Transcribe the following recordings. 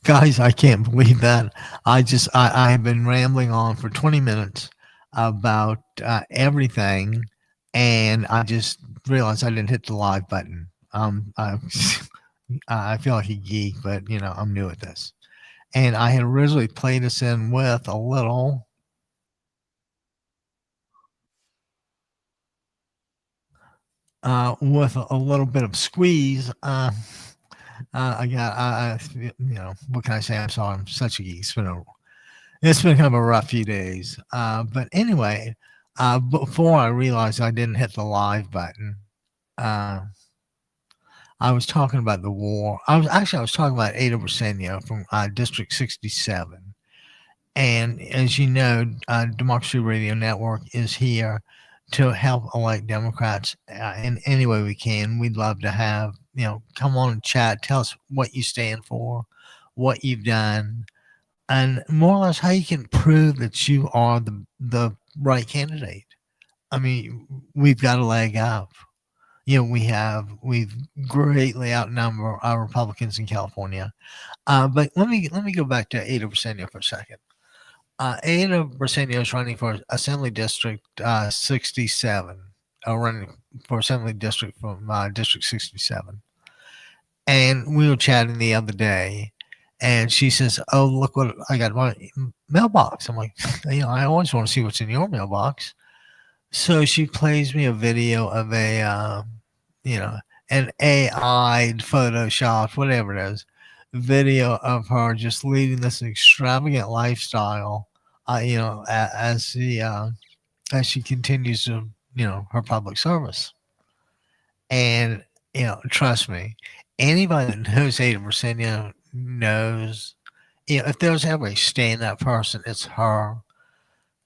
Guys, I can't believe that. I have been rambling on for 20 minutes about everything, and I just realized I didn't hit the live button. I feel like a geek, but I'm new at this. And I had originally played us in with a little bit of squeeze. What can I say? I'm sorry. I'm such a geek. It's been kind of a rough few days. But anyway, before I realized I didn't hit the live button, uh, I was talking about the war. I was talking about Ada Briseno from District 67. And as you know, Democracy Radio Network is here to help elect Democrats in any way we can. We'd love to have, come on and chat. Tell us what you stand for, what you've done, and more or less how you can prove that you are the right candidate. I mean, we've got a leg up. We've greatly outnumbered our Republicans in California. But let me go back to Ada Briseno for a second. Ada Briseno is running for Assembly District 67, running for Assembly District from District 67. And we were chatting the other day, and she says, "Oh, look what I got in my mailbox." I'm like, I always want to see what's in your mailbox. So she plays me a video of you know, an AI Photoshop, whatever it is, video of her just leading this extravagant lifestyle, as she continues to, her public service. And, trust me, anybody that knows Ada Briseno knows, if there's ever a stand-up person, it's her.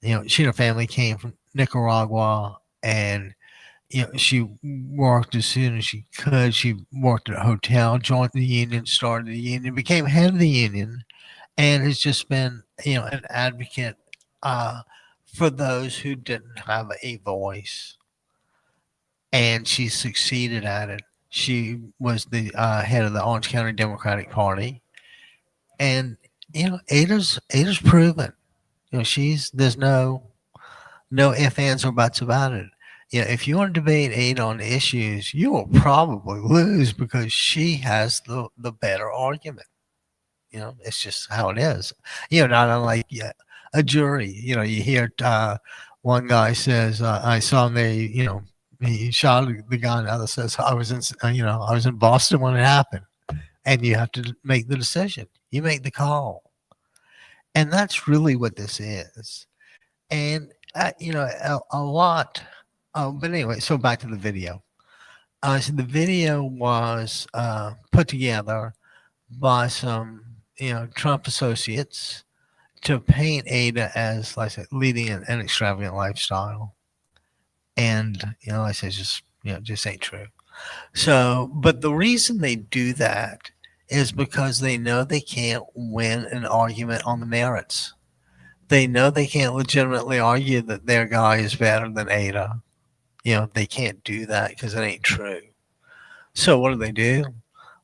She and her family came from Nicaragua, and she worked as soon as she could. She worked at a hotel, joined the union, started the union, became head of the union, and has just been, an advocate uh, for those who didn't have a voice. And she succeeded at it. She was the head of the Orange County Democratic Party, and Ada's proven. She's there's no ifs, ands, or buts about it. If you want to debate Ada on issues, you will probably lose because she has the better argument. It's just how it is. Not unlike a jury. You hear one guy says, "I saw him. He shot the guy." And the other says, I was in Boston when it happened." And you have to make the decision. You make the call, and that's really what this is. And a lot. But anyway, so back to the video. So the video was put together by some Trump associates to paint Ada as, like I said, leading an extravagant lifestyle. And like I said, just ain't true. So, but the reason they do that is because they know they can't win an argument on the merits. They know they can't legitimately argue that their guy is better than Ada. They can't do that because it ain't true. So what do?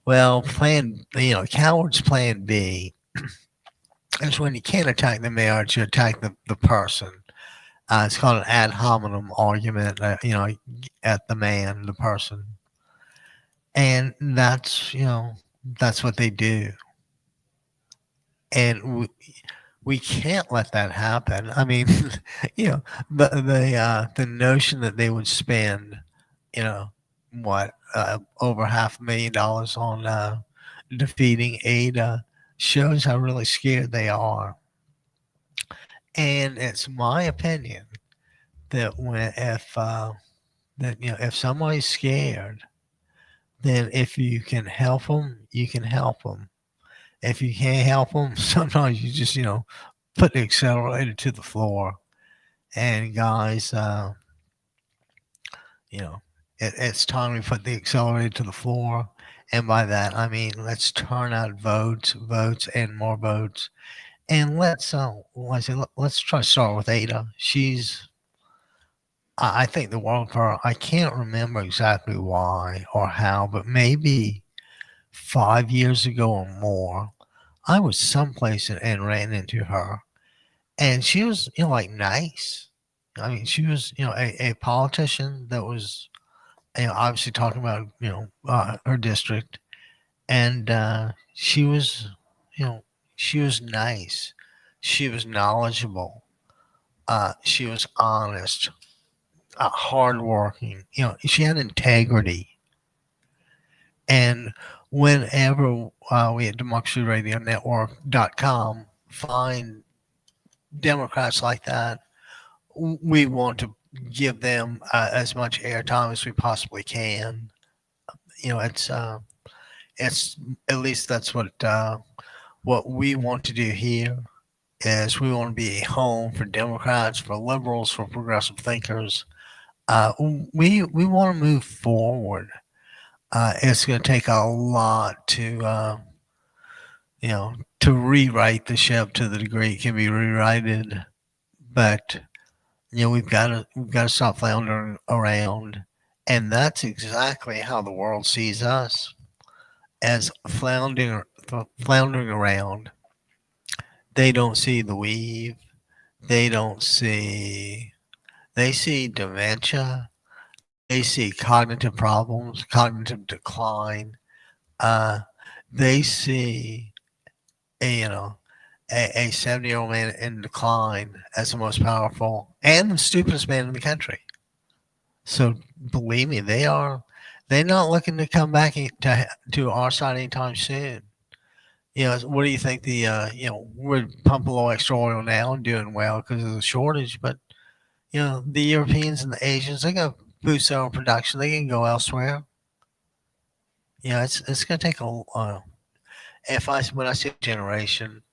Well, coward's plan B is when you can't attack the marriage, you attack the person. It's called an ad hominem argument, at the man, the person. And that's what they do. And we can't let that happen. I mean, the notion that they would spend, over $500,000 on defeating Ada shows how really scared they are. And it's my opinion that if somebody's scared, then if you can help them, you can help them. If you can't help them, sometimes you just put the accelerator to the floor. And guys, it's time we put the accelerator to the floor. And by that, I mean, let's turn out votes, and more votes. And let's try to start with Ada. I think the world of her. I can't remember exactly why or how, but maybe 5 years ago or more, I was someplace and ran into her, and she was, like, nice. I mean, she was, a politician that was, obviously talking about, her district, and she was, you know, she was nice. She was knowledgeable. She was honest, hardworking. She had integrity. And whenever we at democracyradionetwork.com find Democrats like that, we want to give them as much airtime as we possibly can. It's at least that's what we want to do here. Is we want to be a home for Democrats, for liberals, for progressive thinkers. We want to move forward. It's going to take a lot to rewrite the ship to the degree it can be rewrited. But we've got to stop floundering around, and that's exactly how the world sees us, as floundering around. They don't see the weave. They don't see. They see dementia. They see cognitive problems, cognitive decline. Uh, they see a, 70-year-old man in decline as the most powerful and the stupidest man in the country. So believe me, they're not looking to come back to our side anytime soon. What do you think? We're pumping a little extra oil now and doing well because of the shortage, but the Europeans and the Asians, they got to boost their own production. They can go elsewhere. It's going to take if I when I say generation,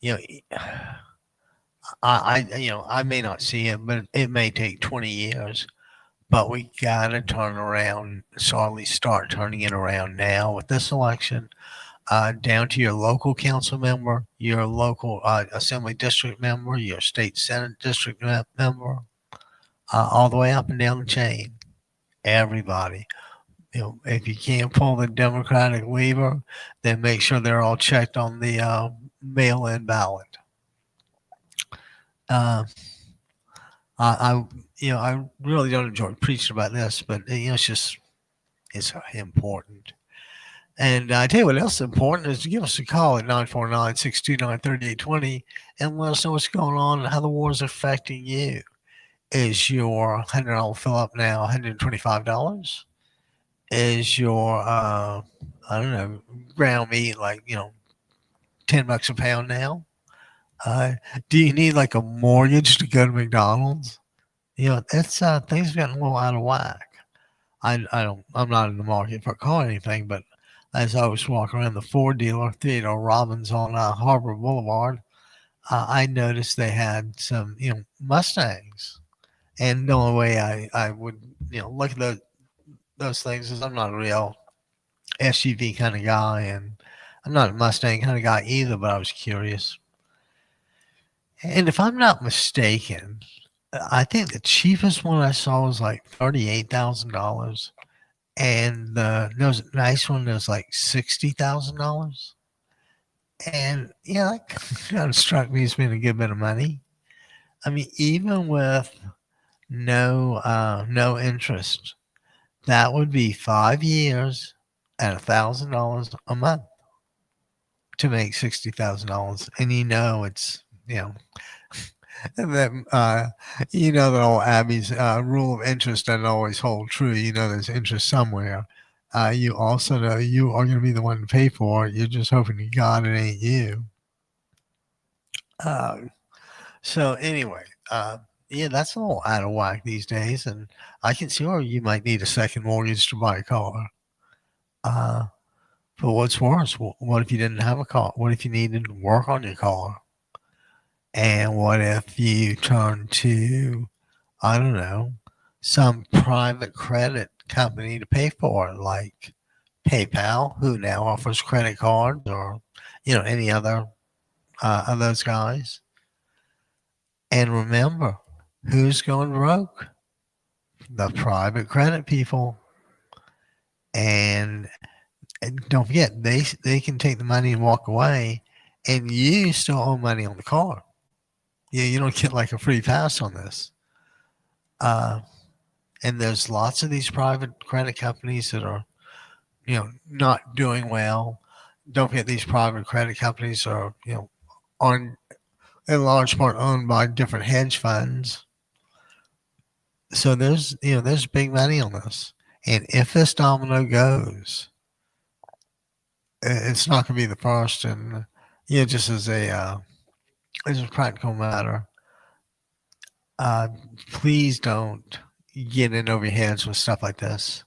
you know, I may not see it, but it may take 20 years. But we gotta turn around, so at least start turning it around now with this election. Down to your local council member, your local assembly district member, your state senate district member, all the way up and down the chain. Everybody. If you can't pull the Democratic lever, then make sure they're all checked on the mail-in ballot. Uh, I really don't enjoy preaching about this, but it's important. And I tell you what else is important is to give us a call at 949-629-3820 and let us know what's going on and how the war is affecting you. Is your $100 fill up now $125? Is your I don't know, ground meat like $10 a pound now? Do you need like a mortgage to go to McDonald's? It's things have gotten a little out of whack. I'm not in the market for a car or anything, but as I was walking around the Ford dealer, Theodore Robbins on Harbor Boulevard, I noticed they had some Mustangs, and the only way I would look at those things is I'm not a real SUV kind of guy, and I'm not a Mustang kind of guy either, but I was curious. And if I'm not mistaken, I think the cheapest one I saw was like $38,000, and there a nice one that was like $60,000. And that kind of struck me as being a good bit of money. I mean, even with no interest, that would be 5 years at $1,000 a month to make $60,000. And it's that that old Abby's rule of interest doesn't always hold true. There's interest somewhere. You also know you are going to be the one to pay for it. You're just hoping to God it ain't you. So anyway, that's a little out of whack these days, and I can see where you might need a second mortgage to buy a car. But what's worse? What if you didn't have a car? What if you needed to work on your car? And what if you turn to, I don't know, some private credit company to pay for it, like PayPal, who now offers credit cards, or any other of those guys. And remember, who's going broke? The private credit people. And don't forget, they can take the money and walk away, and you still owe money on the car. Yeah, you don't get like a free pass on this. Uh, and there's lots of these private credit companies that are, not doing well. Don't forget these private credit companies are, on in large part owned by different hedge funds. So there's big money on this. And if this domino goes, it's not going to be the first. And just as a practical matter, uh, please don't get in over your heads with stuff like this.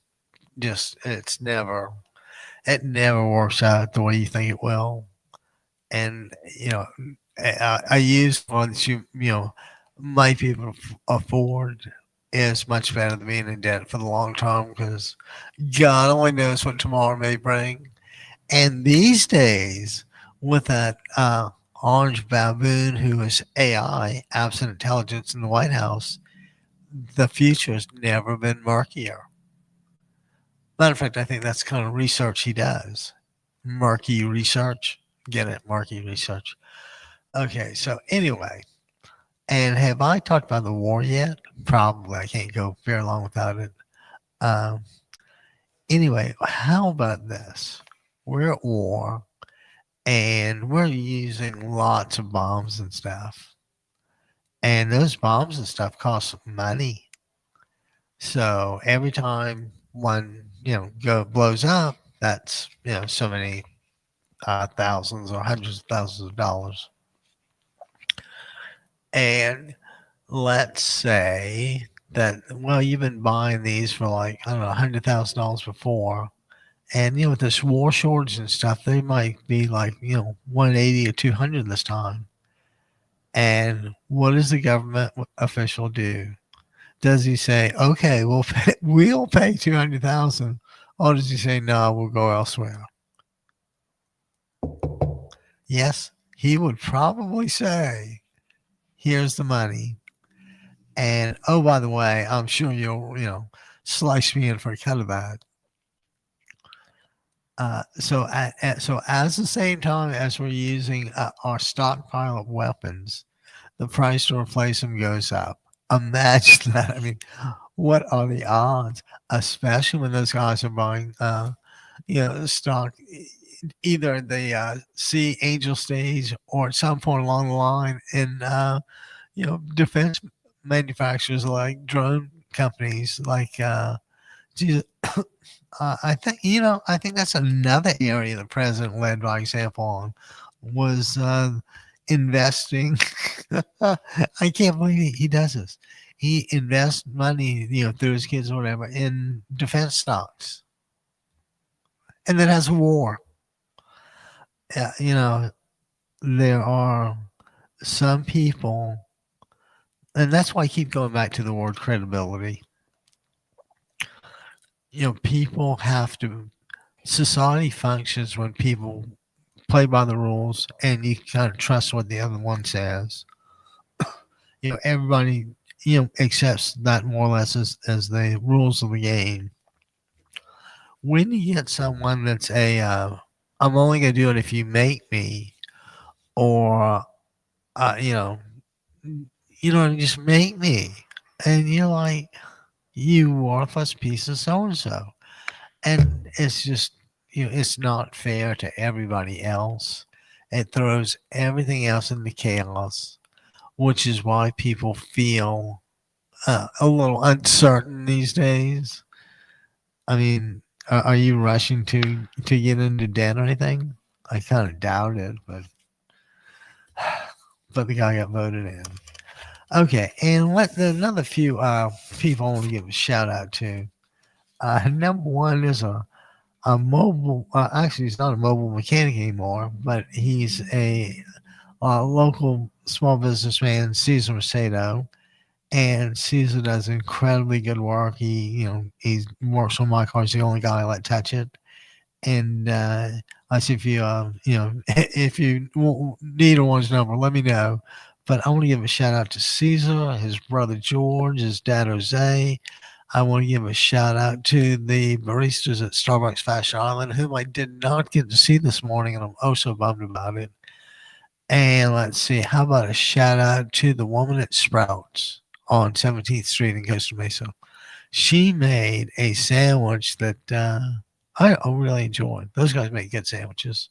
Just it never works out the way you think it will. And I use ones might be able to afford is much better than being in debt for the long term because God only knows what tomorrow may bring. And these days, with that orange baboon who is AI, absent intelligence in the White House, the future has never been murkier. Matter of fact, I think that's kind of research he does. Murky research. Get it? Murky research. Okay, so anyway, and have I talked about the war yet? Probably. I can't go very long without it. Um, anyway, how about this? We're at war and we're using lots of bombs and stuff. And those bombs and stuff cost money. So every time one, blows up, that's, so many thousands or hundreds of thousands of dollars. And let's say that, well, you've been buying these for like, I don't know, $100,000 before. And, with this war shortage and stuff, they might be like, 180 or 200 this time. And what does the government official do? Does he say, okay, we'll pay 200,000, or does he say, no, we'll go elsewhere? Yes, he would probably say, here's the money. And oh, by the way, I'm sure you'll, slice me in for a cut of that. So as the same time as we're using our stockpile of weapons, the price to replace them goes up. Imagine that. I mean, what are the odds? Especially when those guys are buying, stock either the Sea Angel stage or at some point along the line in, defense manufacturers like drone companies like, Jesus, I think that's another area the president led by example on was investing. I can't believe he does this. He invests money, through his kids or whatever, in defense stocks, and then has a war. There are some people, and that's why I keep going back to the word credibility. People have to. Society functions when people play by the rules and you kind of trust what the other one says. Everybody, accepts that more or less as the rules of the game. When you get someone that's I'm only going to do it if you make me, or, just make me. And you're like, you worthless piece of so-and-so. And it's just, it's not fair to everybody else. It throws everything else into chaos, which is why people feel a little uncertain these days. I mean, are you rushing to get into debt or anything? I kind of doubt it, but the guy got voted in. Okay, and another few people I want to give a shout out to. Number one is a mobile. Actually, he's not a mobile mechanic anymore, but he's a local small businessman, Cesar Macedo, and Cesar does incredibly good work. He works on my car. He's the only guy I let touch it. And I see if you if you need one's number, let me know. But I want to give a shout out to Cesar, his brother George, his dad Jose. I want to give a shout out to the baristas at Starbucks Fashion Island, whom I did not get to see this morning, and I'm oh so bummed about it. And let's see, how about a shout out to the woman at Sprouts on 17th Street in Costa Mesa? She made a sandwich that I really enjoyed. Those guys make good sandwiches,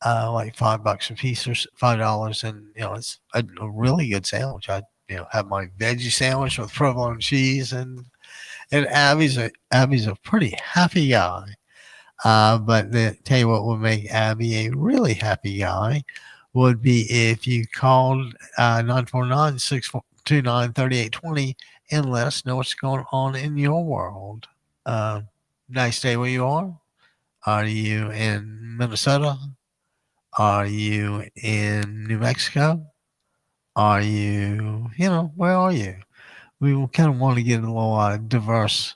like $5 a piece or $5, and it's a really good sandwich. I have my veggie sandwich with provolone cheese, and Abby's a pretty happy guy. But tell you what would make Abby a really happy guy would be if you called 949 and let us know what's going on in your world. Nice day where you are. Are you in Minnesota? Are you in New Mexico? Are where are you? We kind of want to get a little diverse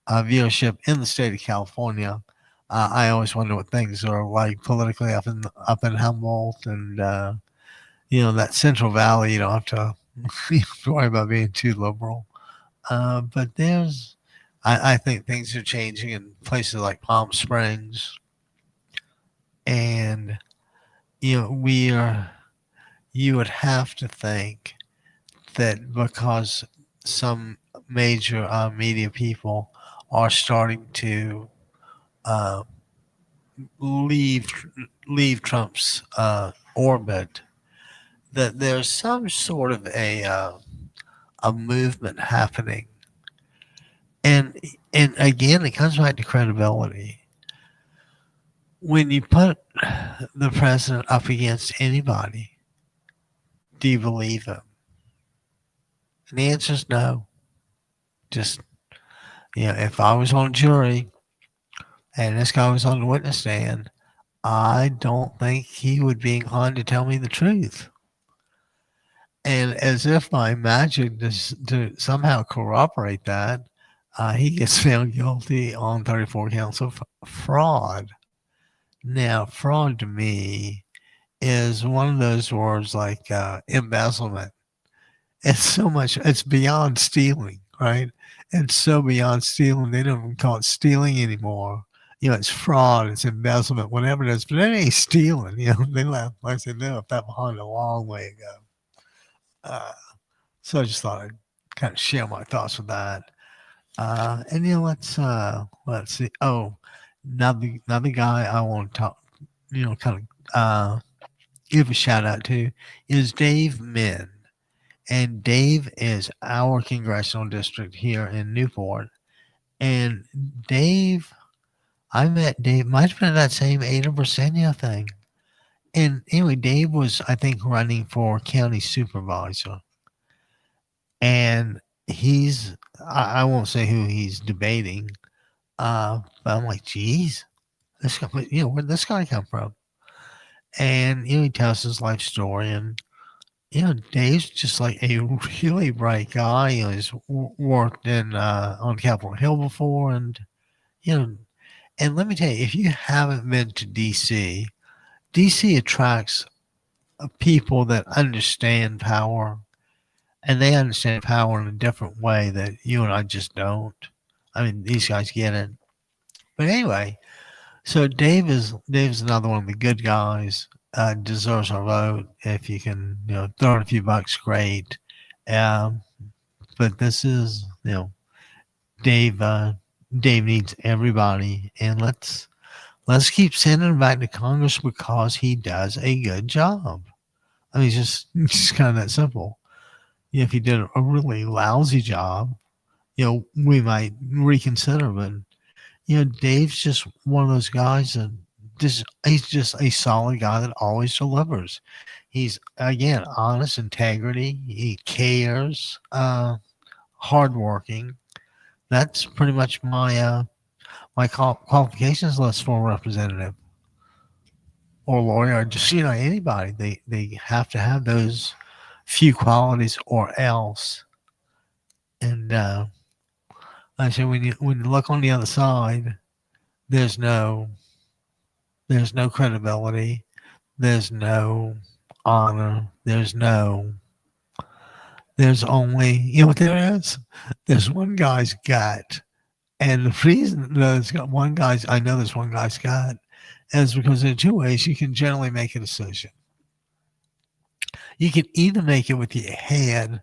viewership in the state of California. I always wonder what things are like politically up in Humboldt and that Central Valley. You don't have to, you have to worry about being too liberal. But I think things are changing in places like Palm Springs, and we are. You would have to think that because some major media people are starting to uh, leave leave Trump's orbit, that there's some sort of a movement happening, and and again, it comes back to credibility. When you put the president up against anybody, do you believe him? And the answer is no. Just if I was on a jury and this guy was on the witness stand, I don't think he would be inclined to tell me the truth. And as if by magic to somehow corroborate that, he gets found guilty on 34 counts of fraud. Now, fraud to me is one of those words like embezzlement. It's beyond stealing, right? It's so beyond stealing, they don't even call it stealing anymore. It's fraud, it's embezzlement, whatever it is, but it ain't stealing. They left, like I said, they left that behind a long way ago. So I just thought I'd kind of share my thoughts with that. And let's see. Oh, another guy I want to talk, kind of give a shout out to is Dave Min. And Dave is our congressional district here in Newport. And Dave, I met Dave, might have been that same Ada Brisenia thing. And anyway, Dave was, I think, running for county supervisor. And I won't say who he's debating, but I'm like, geez, this guy, where'd this guy come from? And, he tells his life story. And, Dave's just like a really bright guy. He's worked on Capitol Hill before. And, and let me tell you, if you haven't been to DC, DC attracts people that understand power, and they understand power in a different way that you and I just don't. I mean, these guys get it. But anyway, so Dave's another one of the good guys. Deserves our vote. If you can, throw in a few bucks, great. But this is, Dave. Dave needs everybody, and let's keep sending him back to Congress because he does a good job. I mean, it's just kind of that simple. If he did a really lousy job, we might reconsider. But Dave's just one of those guys that he's just a solid guy that always delivers. He's again honest, integrity. He cares, hardworking. That's pretty much my qualifications list for a representative or lawyer, or just anybody. They have to have those few qualities or else. And I said when you look on the other side, there's no credibility, there's no honor, there's only what there is. There's one guy's gut, and the reason there's one guy's I know there's one guy's gut is because there are two ways you can generally make a decision. You can either make it with your head,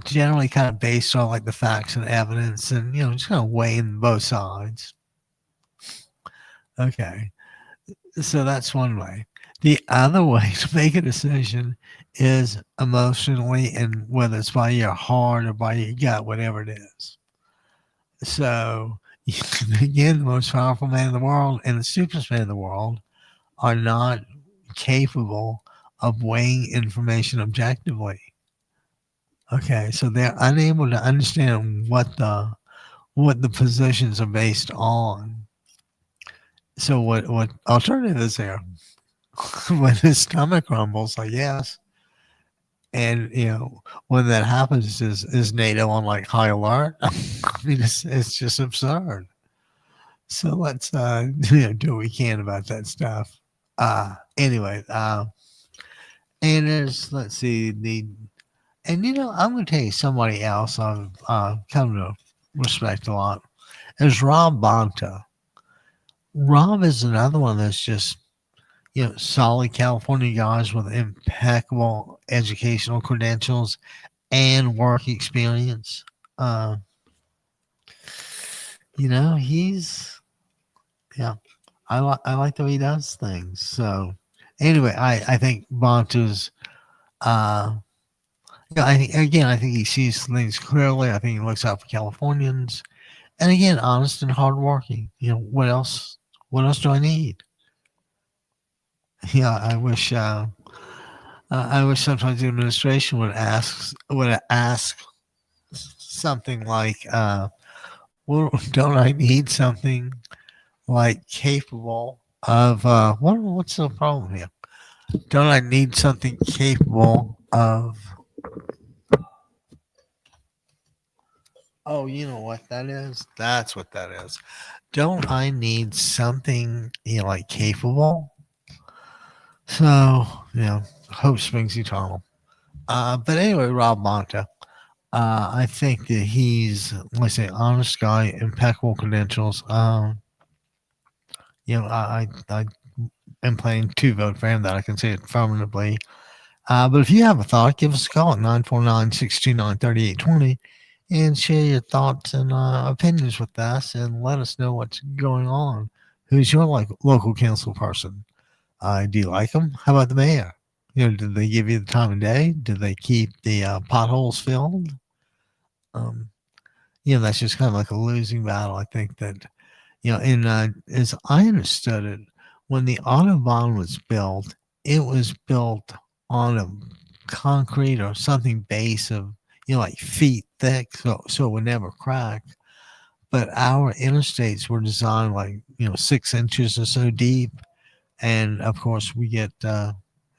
generally kind of based on like the facts and evidence, and just kind of weighing both sides. Okay, so that's one way. The other way to make a decision is emotionally, and whether it's by your heart or by your gut, whatever it is. So, again, the most powerful man in the world and the stupidest man in the world are not capable of weighing information objectively. Okay, so they're unable to understand what the positions are based on. So what alternative is there? When his stomach rumbles, I guess. And when that happens, is NATO on like high alert? I mean, it's just absurd. So let's do what we can about that stuff. Anyway, and there's let's see and I'm gonna tell you somebody else I've come to respect a lot. There's Rob Bonta. Rob is another one that's just solid California guys with impeccable educational credentials and work experience. Uh, he's yeah. I like the way he does things. So anyway, I think Bonta's I think he sees things clearly. I think he looks out for Californians, and again, honest and hardworking. What else? What else do I need? Yeah, I wish sometimes the administration would ask something like, "Well, don't I need something like capable of what's the problem here? Don't I need something capable of?" Oh, you know what that is? That's what that is. Don't I need something like capable? So hope springs eternal. But anyway, Rob Monta. I think that he's, let's say, honest guy, impeccable credentials. I am planning to vote for him. That I can say it affirmatively. But if you have a thought, give us a call at 949-629-3820 and share your thoughts and opinions with us, and let us know what's going on. Who's your local council person? Do you like them? How about the mayor? Did they give you the time of day? Did they keep the potholes filled? That's just kind of like a losing battle. I think that, and as I understood it, when the Autobahn was built, it was built on a concrete or something base of, like feet thick, so it would never crack. But our interstates were designed like, 6 inches or so deep. And of course we get,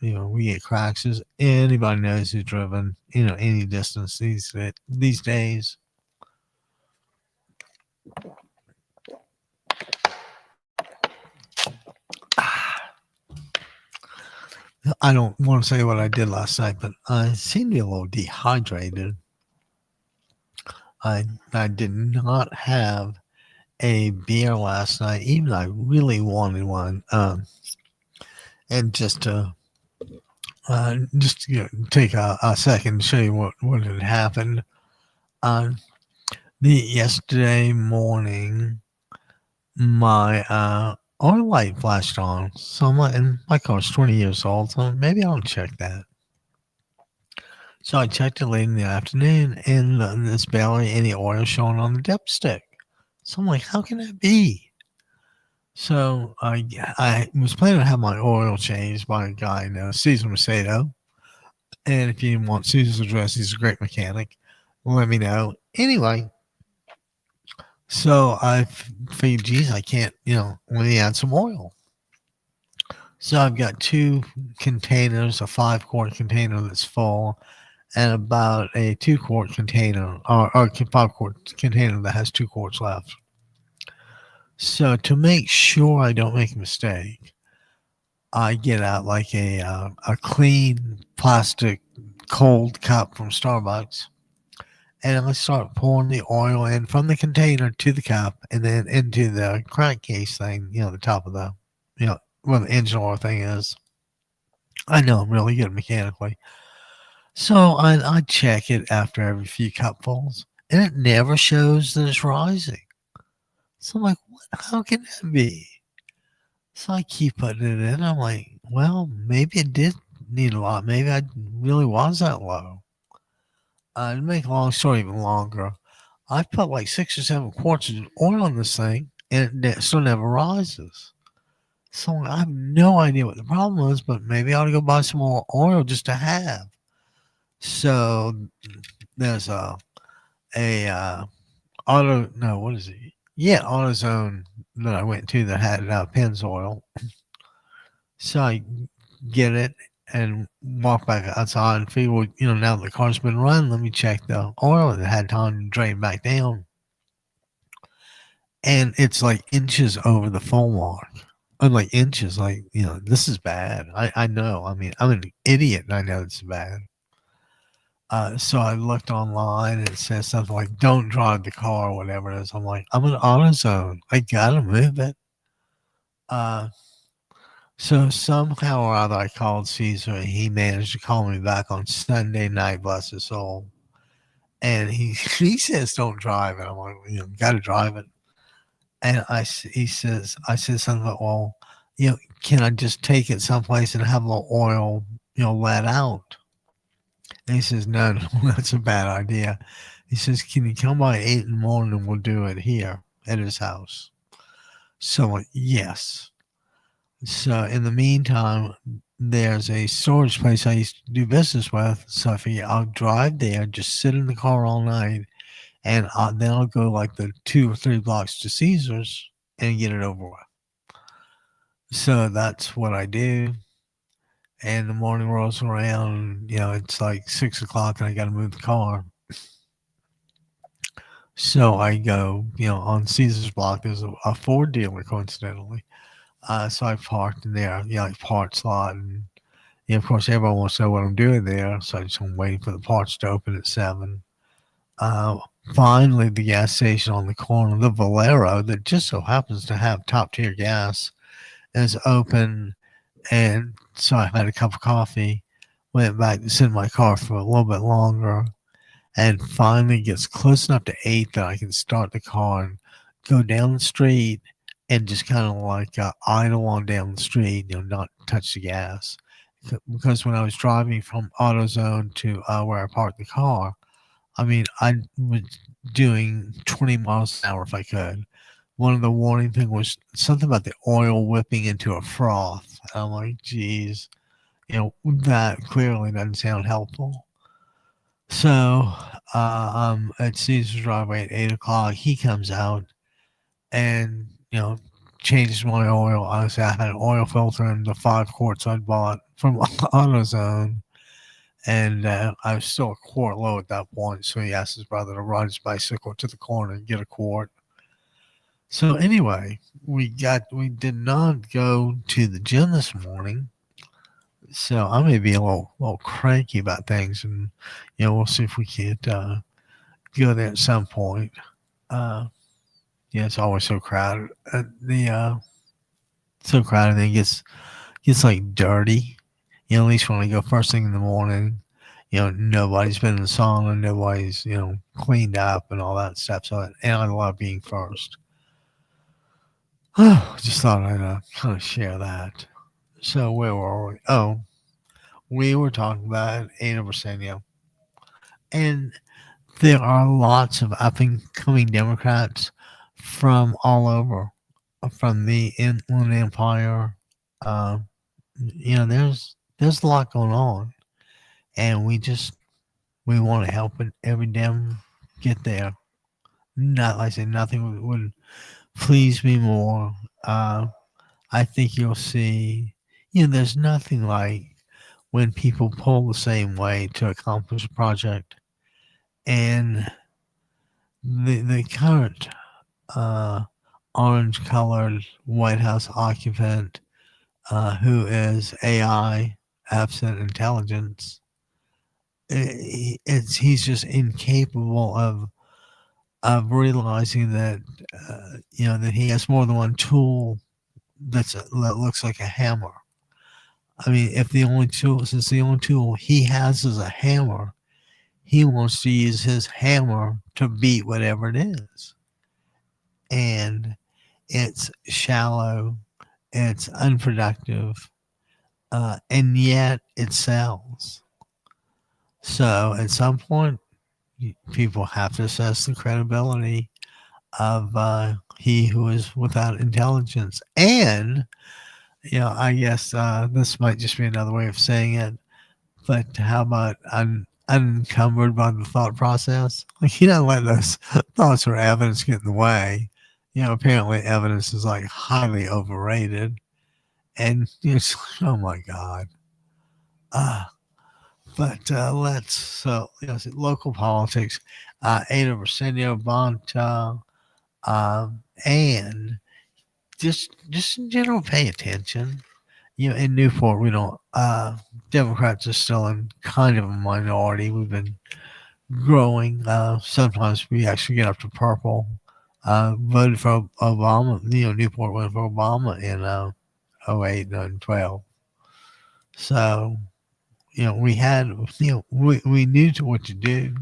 we get cracks. As anybody knows who's driven, any distance these days. I don't want to say what I did last night, but I seem to be a little dehydrated. I did not have a beer last night, even though I really wanted one. And just to take a second to show you what had happened. Yesterday morning, my oil light flashed on. So and my car's 20 years old, so maybe I'll check that. So I checked it late in the afternoon, and there's barely any oil showing on the dipstick. So I'm like, how can that be? So I was planning to have my oil changed by a guy named Cesar Macedo. And if you want Cesar's address, he's a great mechanic. Let me know. Anyway, so I figured, geez, I can't, let me add some oil. So I've got 2 containers, a 5-quart container that's full, and about a 2-quart container, or 5-quart container that has 2 quarts left. So to make sure I don't make a mistake, I get out like a clean plastic cold cup from Starbucks, and I start pouring the oil in from the container to the cup, and then into the crankcase thing, the top of the, where the engine oil thing is. I know I'm really good mechanically. So I check it after every few cupfuls, and it never shows that it's rising. So I'm like, what? How can that be? So I keep putting it in. I'm like, well, maybe it did need a lot. Maybe I really was that low. To make a long story even longer, I put like 6 or 7 quarts of oil in this thing, and it still never rises. So I have no idea what the problem is, but maybe I ought to go buy some more oil just to have. So there's a auto no what is it? Yeah, AutoZone that I went to that had Pennzoil. So I get it and walk back outside and figure, well, now the car's been run, let me check the oil. It had time to drain back down, and it's like inches over the full mark. I'm like inches, like this is bad. I know. I mean, I'm an idiot, and I know it's bad. So I looked online and it says something like "Don't drive the car" or whatever it is. I'm like, I'm an AutoZone. I gotta move it. Uh, so somehow or other, I called Caesar and he managed to call me back on Sunday night, bless his soul. And he he says, "Don't drive it." I'm like, gotta drive it. And he says, I said something like, "Well, can I just take it someplace and have a little oil, let out?" And he says, "No, no, that's a bad idea." He says, "Can you come by 8 in the morning and we'll do it here at his house?" So I'm like, yes. So in the meantime, there's a storage place I used to do business with. So I figure I'll drive there, just sit in the car all night, and then I'll go like the 2 or 3 blocks to Caesars and get it over with. So that's what I do. And the morning rolls around, it's like 6 o'clock and I got to move the car. So I go, on Caesar's block, there's a Ford dealer, coincidentally. So I parked in there, like parts lot. And of course, everyone wants to know what I'm doing there. So I'm waiting for the parts to open at 7. Uh, Finally, the gas station on the corner, the Valero, that just so happens to have top tier gas, is open. And so I had a cup of coffee, went back to sit in my car for a little bit longer, and finally gets close enough to 8 that I can start the car and go down the street and just kind of like idle on down the street, not touch the gas. Because when I was driving from AutoZone to where I parked the car, I mean, I was doing 20 miles an hour if I could. One of the warning thing was something about the oil whipping into a froth. I'm like, geez, that clearly doesn't sound helpful. So at Caesar's driveway at 8 o'clock, he comes out and changes my oil. Honestly, I had an oil filter in the 5 quarts I'd bought from AutoZone, and I was still a quart low at that point. So he asked his brother to ride his bicycle to the corner and get a quart. So anyway, we did not go to the gym this morning. So I may be a little cranky about things, and we'll see if we can't go there at some point. Uh, yeah, it's always so crowded. So crowded, and it gets like dirty. At least when I go first thing in the morning, nobody's been in the sauna, nobody's cleaned up and all that stuff. So and I love being first. Oh, just thought I'd kind of share that. So where were we? Oh, we were talking about Ada Briseno, and there are lots of up and coming Democrats from all over, from the Inland Empire. Um, there's a lot going on, and we want to help every Dem get there. Not like I said, nothing would please me more. I think you'll see. There's nothing like when people pull the same way to accomplish a project, and the current uh, orange colored White House occupant who is AI, absent intelligence. He's just incapable of realizing that that he has more than one tool that looks like a hammer. I mean, if the only tool, since the only tool he has is a hammer, he wants to use his hammer to beat whatever it is. And it's shallow, it's unproductive, and yet it sells. So at some point, people have to assess the credibility of he who is without intelligence. And, I guess this might just be another way of saying it, but how about unencumbered by the thought process? Like, you don't let those thoughts or evidence get in the way. Apparently evidence is like highly overrated. And it's like, oh my God. Uh, but let's, so, local politics, Ada Arsenio Bonta, and just in general, pay attention. In Newport, we don't, Democrats are still in kind of a minority. We've been growing. Sometimes we actually get up to purple. Voted for Obama. Newport voted for Obama in 08 and 12. So, we had, we knew what to do.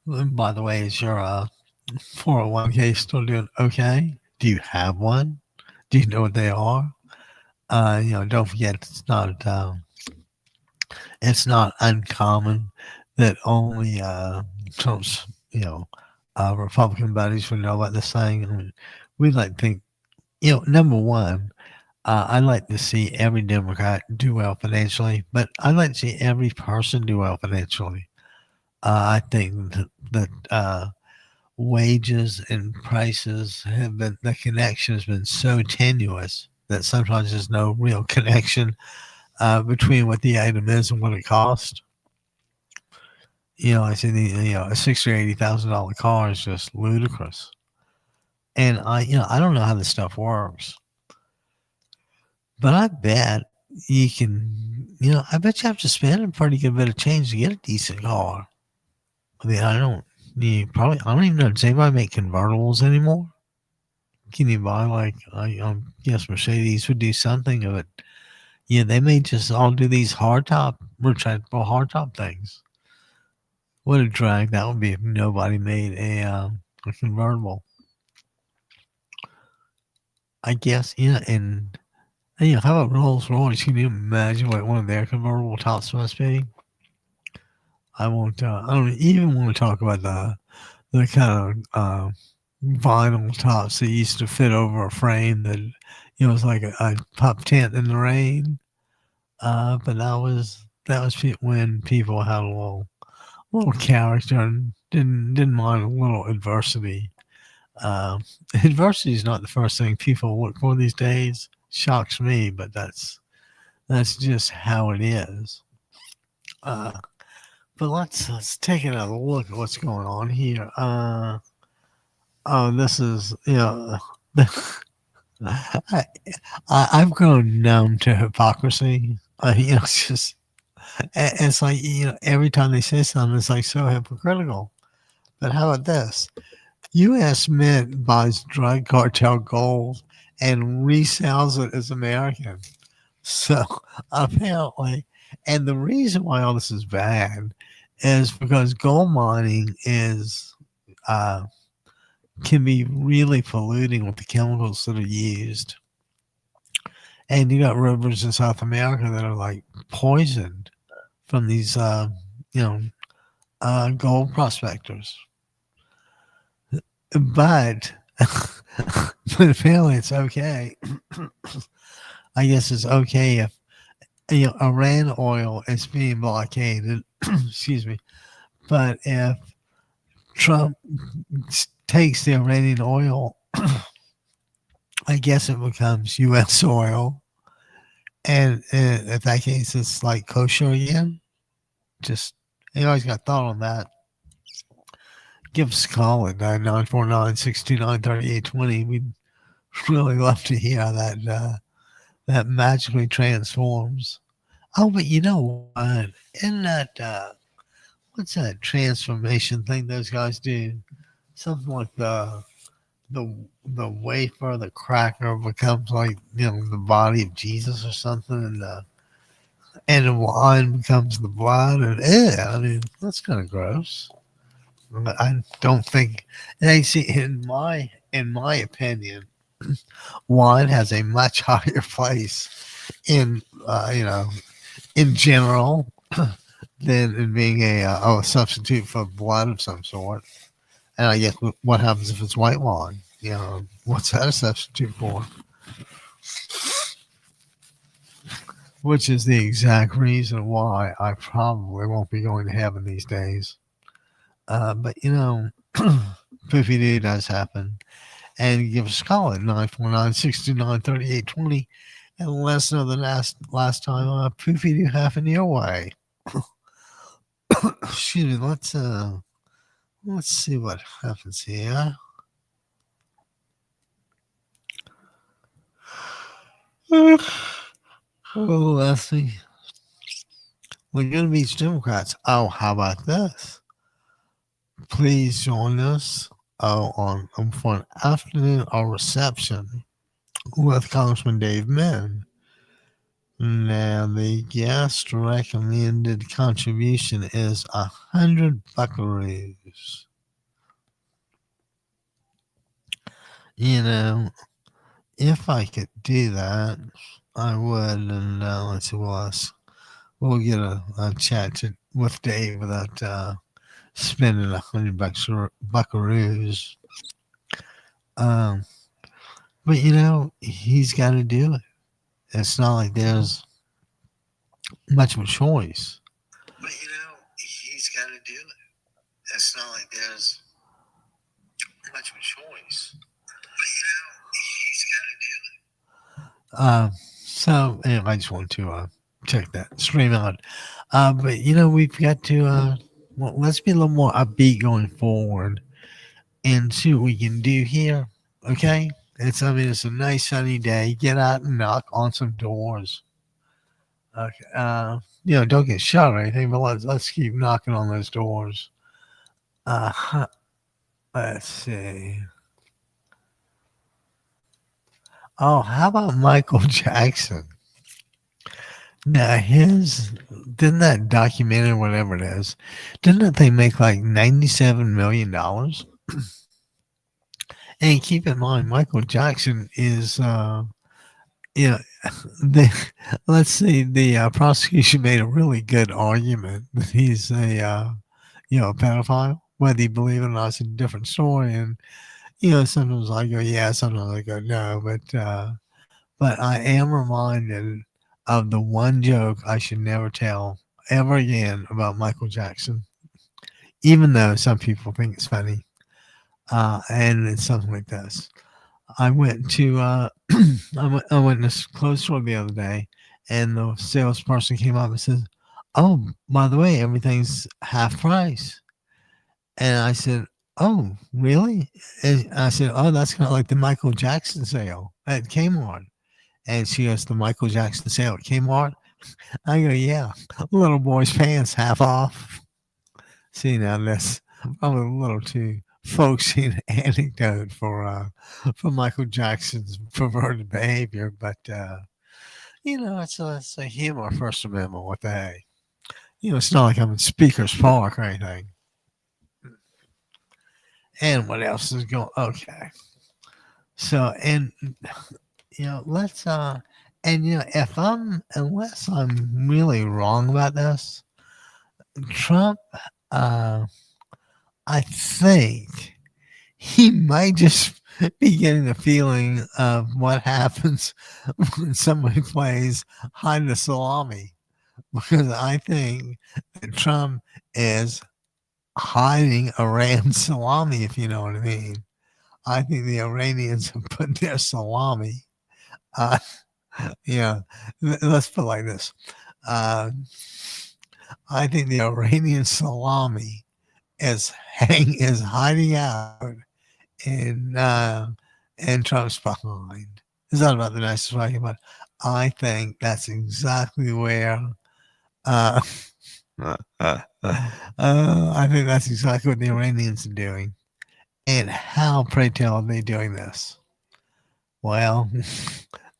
By the way, is your 401k still doing okay? Do you have one? Do you know what they are? Don't forget it's not uncommon that only Trump's Republican buddies would know about this thing. I mean, we like to think, number one, I'd like to see every Democrat do well financially, but I'd like to see every person do well financially. I think that wages and prices have been, the connection has been so tenuous that sometimes there's no real connection between what the item is and what it costs. I see a $60,000 or $80,000 car is just ludicrous, and I don't know how this stuff works, but I bet you can. I bet you have to spend a pretty good bit of change to get a decent car. I mean, I don't. You probably. I don't even know. Does anybody make convertibles anymore? Can you buy like? I guess Mercedes would do something of it. Yeah, they may just all do these retractable hardtop things. What a drag that would be if nobody made a convertible. I guess, and how about Rolls Royce? Can you imagine what one of their convertible tops must be? I won't. I don't even want to talk about the kind of vinyl tops that used to fit over a frame that was like a pop tent in the rain. But that was when people had a little character and didn't mind a little adversity. Adversity is not the first thing people look for these days. Shocks me, but that's just how it is. Uh, but let's take another look at what's going on here. Oh, this is I've grown numb to hypocrisy. It's just it's like every time they say something, it's like so hypocritical. But how about this? U.S. Mint buys drug cartel gold and resells it as American. So apparently, and the reason why all this is bad is because gold mining uh, can be really polluting with the chemicals that are used. And you got rivers in South America that are like poisoned from these, gold prospectors. But but apparently it's okay. I guess it's okay if Iran oil is being blockaded. Excuse me. But if Trump takes the Iranian oil, I guess it becomes U.S. oil, and in that case, it's like kosher again. Just anybody's got thought on that? Give us a call at 949-629-3820. We'd really love to hear how that magically transforms. Oh, but you know what? Isn't that what's that transformation thing those guys do? something like the wafer, the cracker becomes like the body of Jesus or something, and the wine becomes the blood, and I mean that's kind of gross. But I don't think. And see, in my opinion, wine has a much higher place in in general than in being a substitute for blood of some sort. And I guess what happens if it's white wine? What's that a substitute for? Which is the exact reason why I probably won't be going to heaven these days. But Poofy Doo does happen. And give us a call at 949-629-3820 and let us know the last time Poofy Doo happened your way. Excuse me, let's see what happens here. Oh, Leslie. We're going to meet Democrats. Oh, how about this? Please join us for an afternoon or reception with Congressman Dave Mann. Now, the guest recommended contribution is 100 buckaroos. If I could do that, I would. And let's see what else. We'll get a chat with Dave without spending 100 buckaroos. But he's got to do it. It's not like there's much of a choice. But he's got to do it. It's not like there's much of a choice. But he's got to do it. So anyway, I just want to check that stream out. But we've got to let's be a little more upbeat going forward and see what we can do here. Okay? It's a nice sunny day. Get out and knock on some doors. Okay. Don't get shot or anything, but let's keep knocking on those doors. Let's see. Oh, how about Michael Jackson? Now didn't that documentary, whatever it is, didn't they make like $97 million? And keep in mind, Michael Jackson is, let's see, the prosecution made a really good argument that he's a pedophile. Whether you believe it or not, it's a different story. And sometimes I go yeah, sometimes I go no. But I am reminded of the one joke I should never tell ever again about Michael Jackson, even though some people think it's funny. And it's something like this. I went to I went to a clothes store the other day, and the salesperson came up and says, "Oh, by the way, everything's half price." And I said, "Oh, really?" And I said, "Oh, that's kind of like the Michael Jackson sale at Kmart." And she goes, "The Michael Jackson sale at Kmart?" I go, "Yeah, little boy's pants half off." See, now that's probably a little too folksy an anecdote for Michael Jackson's perverted behavior, but it's a humor First Amendment. What the heck? It's not like I'm in Speaker's Park or anything. And what else is going? Okay, so and let's if unless I'm really wrong about this, Trump, I think he might just be getting the feeling of what happens when somebody plays hide the salami, because I think that Trump is hiding Iran's salami, if you know what I mean. I think the Iranians have put their salami. Let's put it like this. I think the Iranian salami is hiding out in Trump's behind. It's not about the nicest way, but I think that's exactly where. I think that's exactly what the Iranians are doing, And how, pray tell, are they doing this? Well,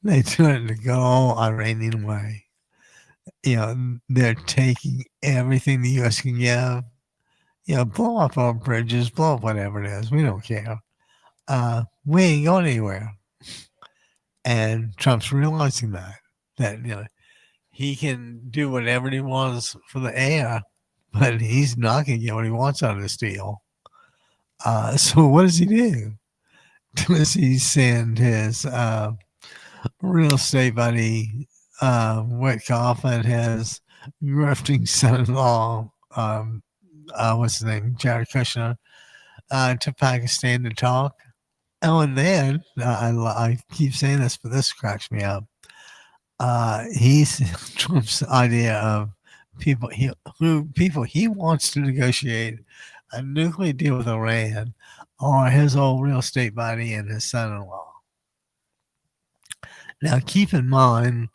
they do it the good old Iranian way. They're taking everything the U.S. can give. Blow up our bridges, blow up whatever it is. We don't care. We ain't going anywhere. And Trump's realizing that he can do whatever he wants for the air, but he's not going to get what he wants out of this deal. So what does he do? Does he send his real estate buddy Witkoff and his grifting son-in-law, what's his name, Jared Kushner, to Pakistan to talk? Oh, and then I keep saying this, but this cracks me up. He's Trump's idea of people he wants to negotiate a nuclear deal with Iran are his old real estate buddy and his son-in-law. Now, keep in mind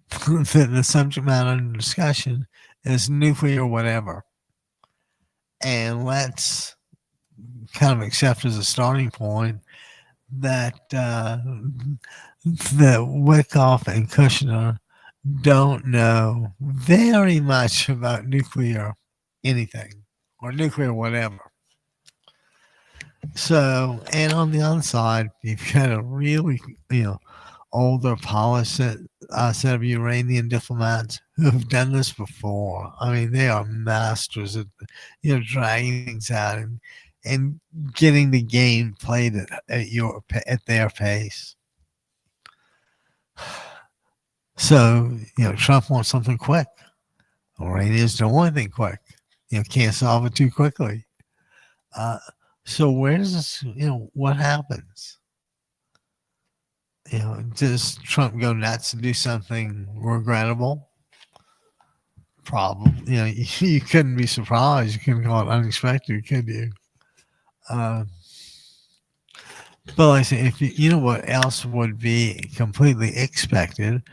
that the subject matter under discussion is nuclear whatever, and let's kind of accept as a starting point that that Wickoff and Kushner don't know very much about nuclear anything or nuclear whatever. So, and on the other side, you've got a really, older, polished set of Iranian diplomats who have done this before. I mean, they are masters at, dragging things out and getting the game played at their pace. So, Trump wants something quick. Iranians don't want anything quick. Can't solve it too quickly. So where does this, what happens? Does Trump go nuts and do something regrettable? Probably. You couldn't be surprised. You couldn't call it unexpected, could you? But like I say, if you know what else would be completely expected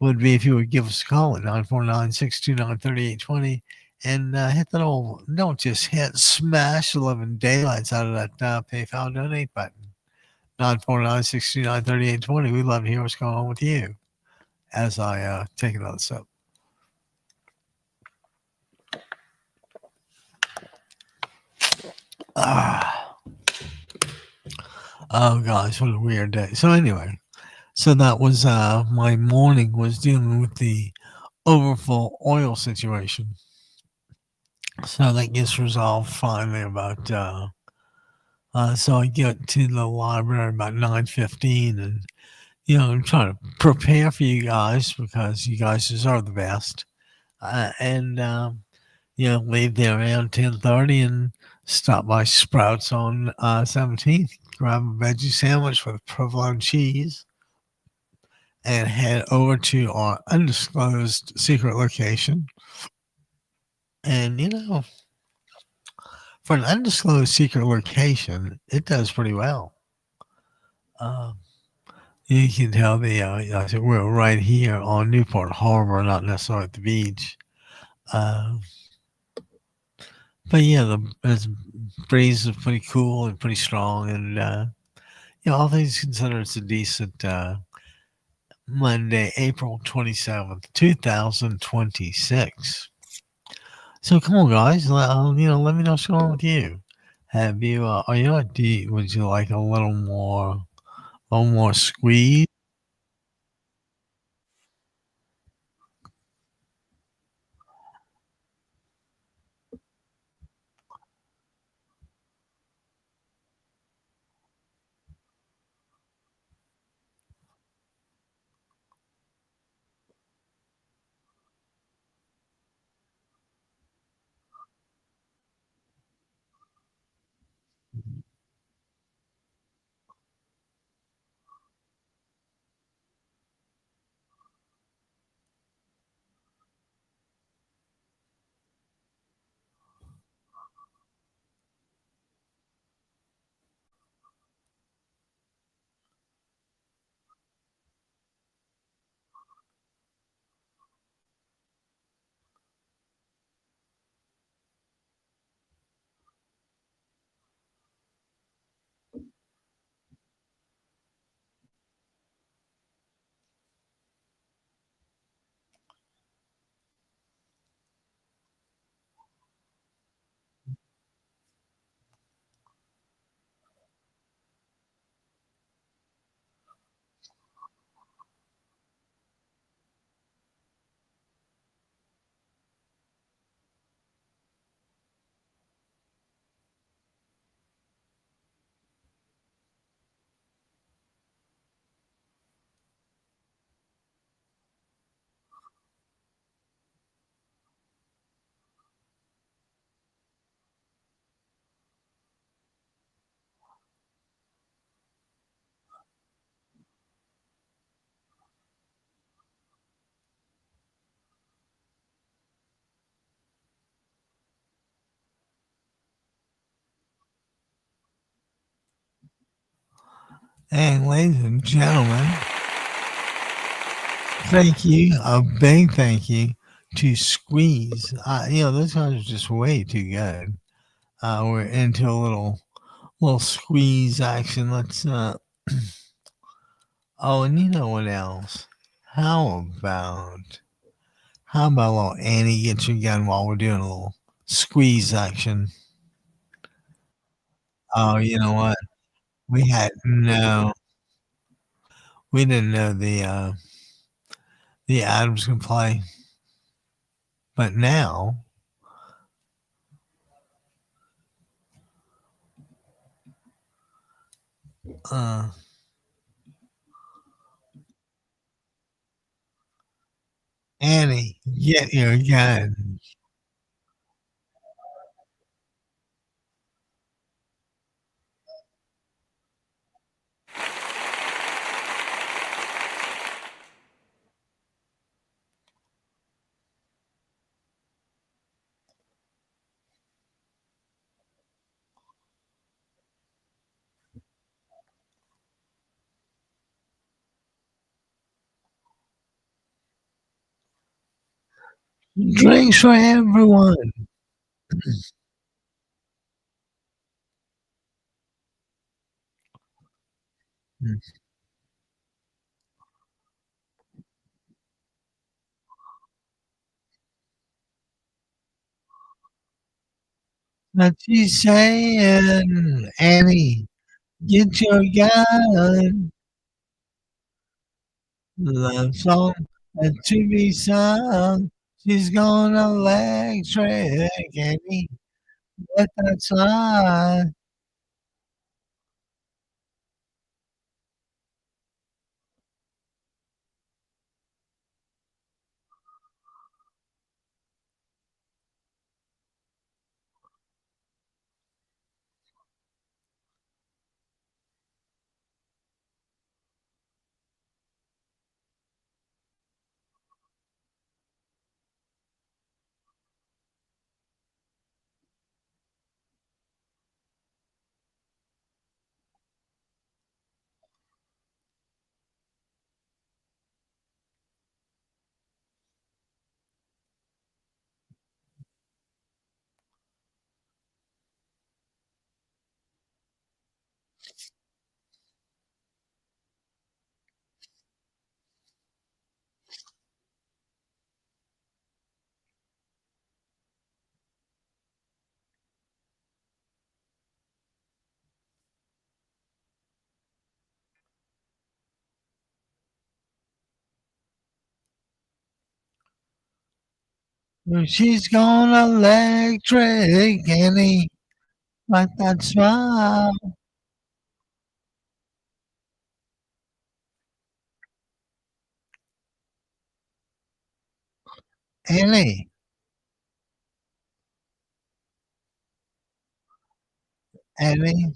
would be if you would give us a call at 949-629-3820 and hit that old, don't just hit, smash the living daylights out of that PayPal donate button. 949-629-3820. We'd love to hear what's going on with you as I take another sip. Oh gosh, what a weird day. So anyway, that was my morning was dealing with the overfull oil situation. So that gets resolved finally about so I get to the library about 9:15 and I'm trying to prepare for you guys because you guys deserve the best. And leave there around 10:30 and stop by Sprouts on 17th, grab a veggie sandwich with provolone cheese, and head over to our undisclosed secret location. And for an undisclosed secret location, it does pretty well. You can tell we're right here on Newport Harbor, not necessarily at the beach. But yeah, the breeze is pretty cool and pretty strong, and all things considered, it's a decent Monday, April 27th, 2026. So come on, guys, let me know what's going on with you. Have you? Would you like a little more squeeze? And ladies and gentlemen, thank you, a big thank you to Squeeze. Those guys are just way too good. We're into a little squeeze action. Let's oh, and you know what else? How about a little Annie gets your gun while we're doing a little squeeze action? Oh, you know what? We had no, we didn't know the Adams can play, but now uh Annie, get your gun. Drinks for everyone. What you saying, Annie? Get your gun. Love song and to be sung. She's gonna electric Annie. Let that song. She's gonna electric Annie. Like that smile. Annie, Annie.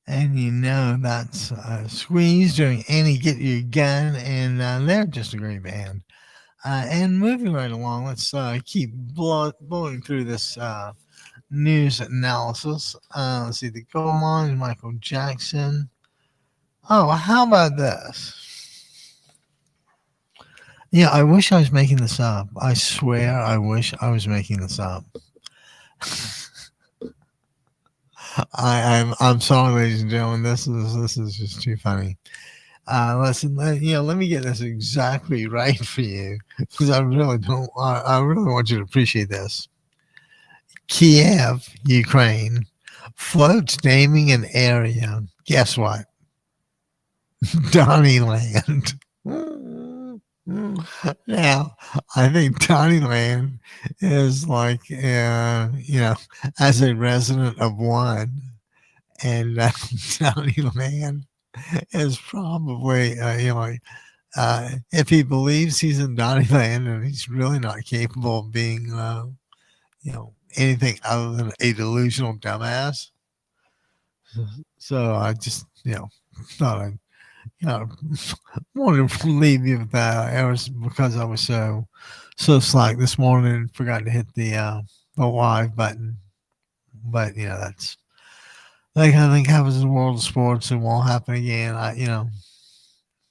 And you know that's Squeeze doing Annie Get Your Gun, and they're just a great band. And moving right along, let's keep blowing through this news analysis. Let's see, the gold mine, Michael Jackson. Oh, how about this? Yeah, I wish I was making this up. I swear, I wish I was making this up. I'm sorry, ladies and gentlemen. This is just too funny. Listen, let me get this exactly right for you because I really don't. I really want you to appreciate this. Kiev, Ukraine, floats naming an area. Guess what? Donnyland. Now, I think Donnyland is like, as a resident of one, and Donnyland is probably, if he believes he's in Donnyland and he's really not capable of being, anything other than a delusional dumbass. So I just, thought I'd, you know, wanted to leave you with that. It was because I was so slack this morning and forgot to hit the live button. But that's that kind of thing happens in the world of sports and won't happen again.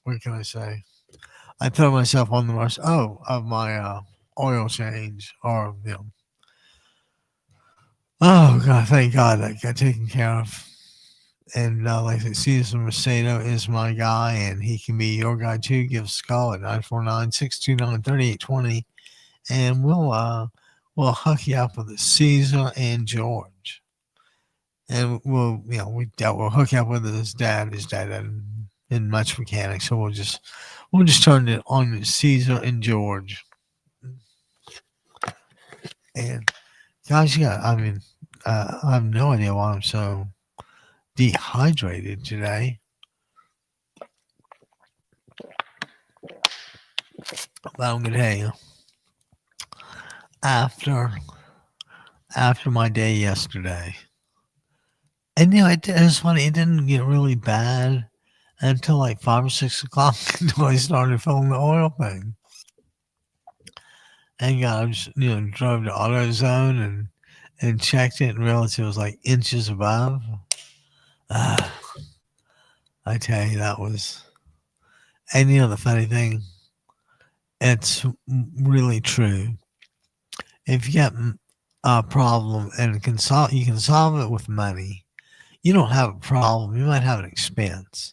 What can I say? I throw myself on the rush. Of my oil change, or oh god, thank God that got taken care of. And like I said, Cesar Macedo is my guy, and he can be your guy too. Give us a call at 949-629-3820, and we'll hook you up with Caesar and George. And we'll hook you up with his dad. His dad didn't much mechanics, so we'll just turn it on to Caesar and George. And guys, I have no idea why I'm so dehydrated today. But I'm gonna tell you, after my day yesterday, and it's funny, it didn't get really bad until like 5 or 6 o'clock until I started filling the oil thing. And I just, drove to AutoZone and checked it and realized it was like inches above. I tell you, that was. And the funny thing, it's really true. If you get a problem and you can solve it with money, you don't have a problem. You might have an expense.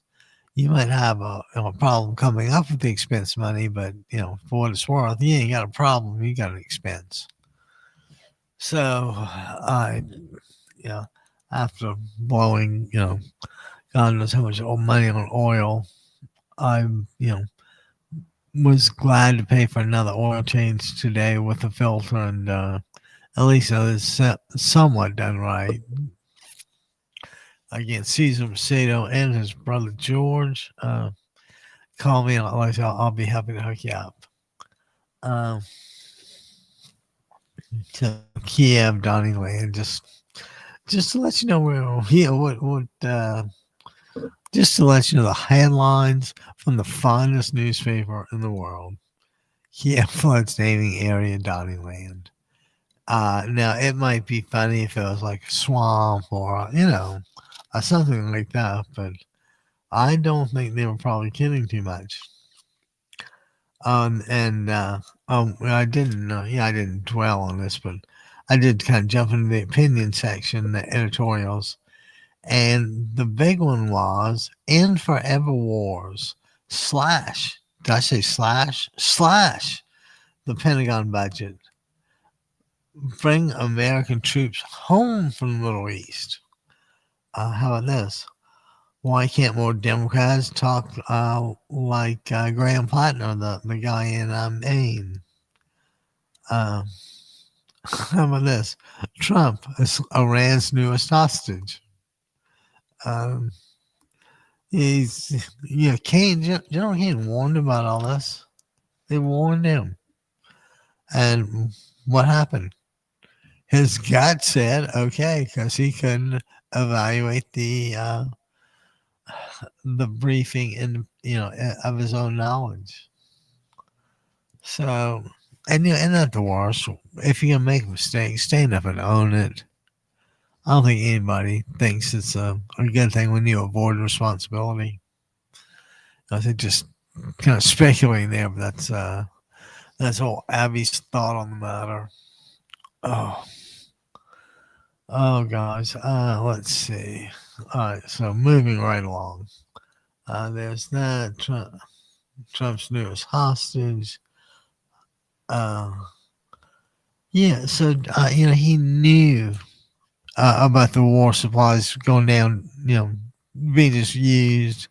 You might have a problem coming up with the expense money, but for what it's worth, you ain't got a problem. You got an expense. So after blowing, God knows how much money on oil, I was glad to pay for another oil change today with the filter, and at least it was somewhat done right. Again, Cesar Macedo and his brother George, call me, and I'll be happy to hook you up. To Kiev, Donnyland, just to let you know just to let you know the headlines from the finest newspaper in the world. Kiev floods naming area Donnyland. Now it might be funny if it was like a swamp or something like that, but I don't think they were probably kidding too much. I didn't dwell on this, but I did kind of jump into the opinion section, the editorials, and the big one was "End Forever Wars / did I say slash the Pentagon budget, bring American troops home from the Middle East." How about this? Why can't more Democrats talk like Graham Plattner, the guy in Maine? How about this? Trump is Iran's newest hostage. General Kane warned about all this. They warned him. And what happened? His gut said okay, because he couldn't evaluate the briefing of his own knowledge. So, and not the worst. If you're gonna make a mistake, stand up and own it. I don't think anybody thinks it's a good thing when you avoid responsibility. I think just kind of speculating there, but that's all Abby's thought on the matter. Oh, guys. Let's see. All right, so moving right along. There's that. Trump's newest hostage. So he knew about the war supplies going down, being just used.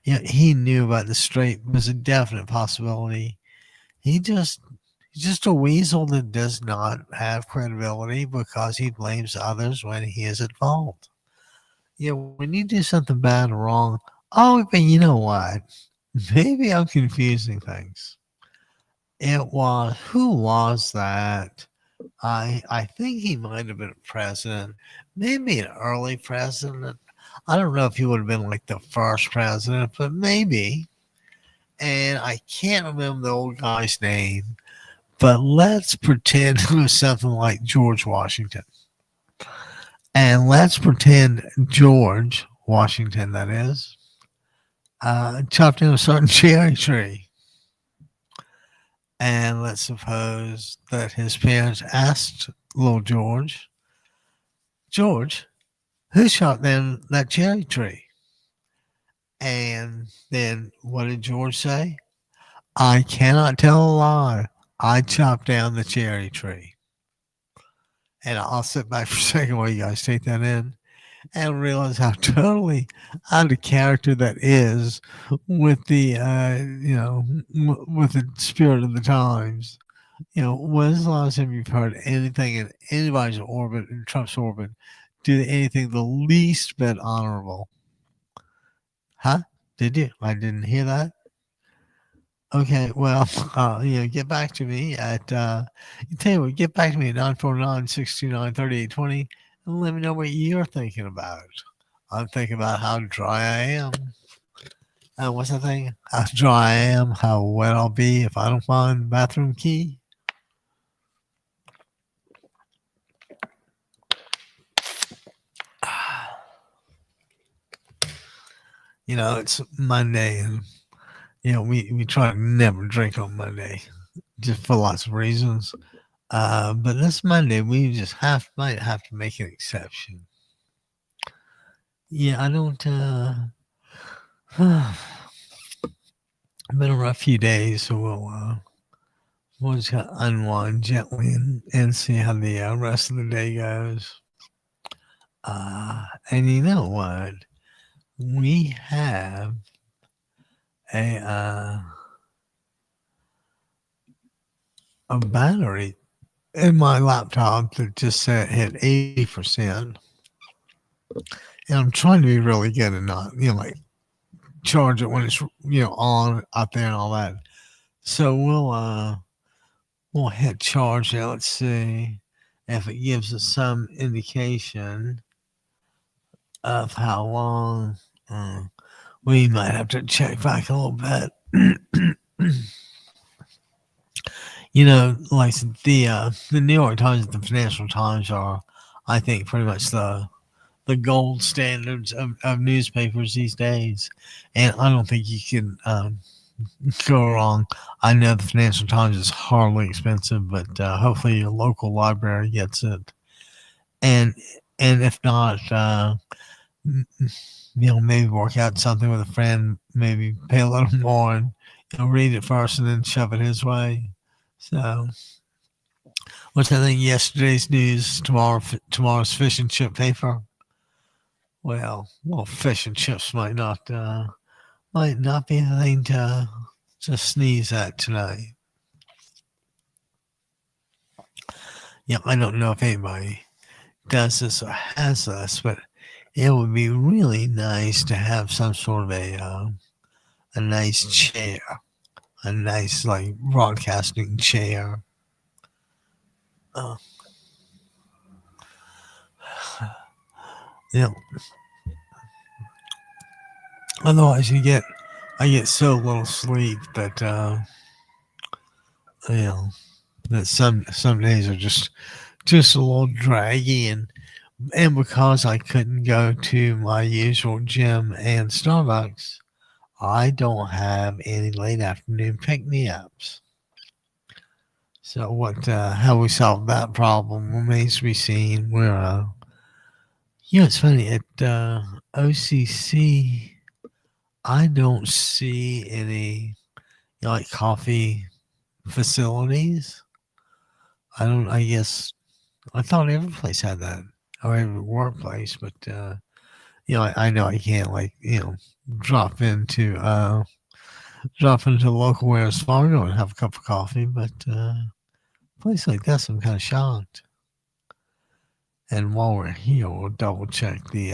He knew about the Strait was a definite possibility. he just he's just a weasel that does not have credibility because he blames others when he is at fault. Yeah, when you do something bad or wrong, oh, but you know what? Maybe I'm confusing things. It was who was that? I think he might have been a president, maybe an early president. I don't know if he would have been like the first president, but maybe. And I can't remember the old guy's name, but let's pretend it was something like George Washington. And let's pretend George Washington, that is, chopped down a certain cherry tree. And let's suppose that his parents asked little George, George, who shot down that cherry tree? And then what did George say? I cannot tell a lie. I chopped down the cherry tree. And I'll sit back for a second while you guys take that in and realize how totally out of character that is with the, with the spirit of the times. When's the last time you've heard anything in anybody's orbit, in Trump's orbit, do anything the least bit honorable? Huh? Did you? I didn't hear that. Okay, well, get back to me at, tell you what, get back to me at 949-629-3820 and let me know what you're thinking about. I'm thinking about how dry I am. What's the thing? How dry I am, how wet I'll be if I don't find the bathroom key. It's Monday, and we try to never drink on Monday, just for lots of reasons. But this Monday, we just might have to make an exception. Yeah, I don't. Been a rough few days, so we'll just unwind gently and see how the rest of the day goes. And you know what? We have a battery in my laptop that just said hit 80%. And I'm trying to be really good and not, like charge it when it's, on out there and all that. So we'll hit charge now. Let's see if it gives us some indication of how long. We might have to check back a little bit. Like the New York Times and the Financial Times are, I think, pretty much the gold standards of newspapers these days. And I don't think you can go wrong. I know the Financial Times is hardly expensive, but hopefully your local library gets it. And if not, maybe work out something with a friend, maybe pay a little more and read it first and then shove it his way. So, what's I think yesterday's news? Tomorrow's fish and chip paper. Well, fish and chips might not be the thing to just sneeze at tonight. Yeah, I don't know if anybody does this or has this, but it would be really nice to have some sort of a nice chair, a nice like broadcasting chair. Otherwise I get so little sleep that that some days are just a little draggy, and because I couldn't go to my usual gym and Starbucks, I don't have any late afternoon pick-me-ups. So how we solve that problem remains to be seen. We're it's funny at OCC. I don't see any like coffee facilities. I guess I thought every place had that, or every workplace, but I know I can't drop into drop into the local Wells Fargo and have a cup of coffee, but a place like this, I'm kind of shocked. And while we're here, we'll double check see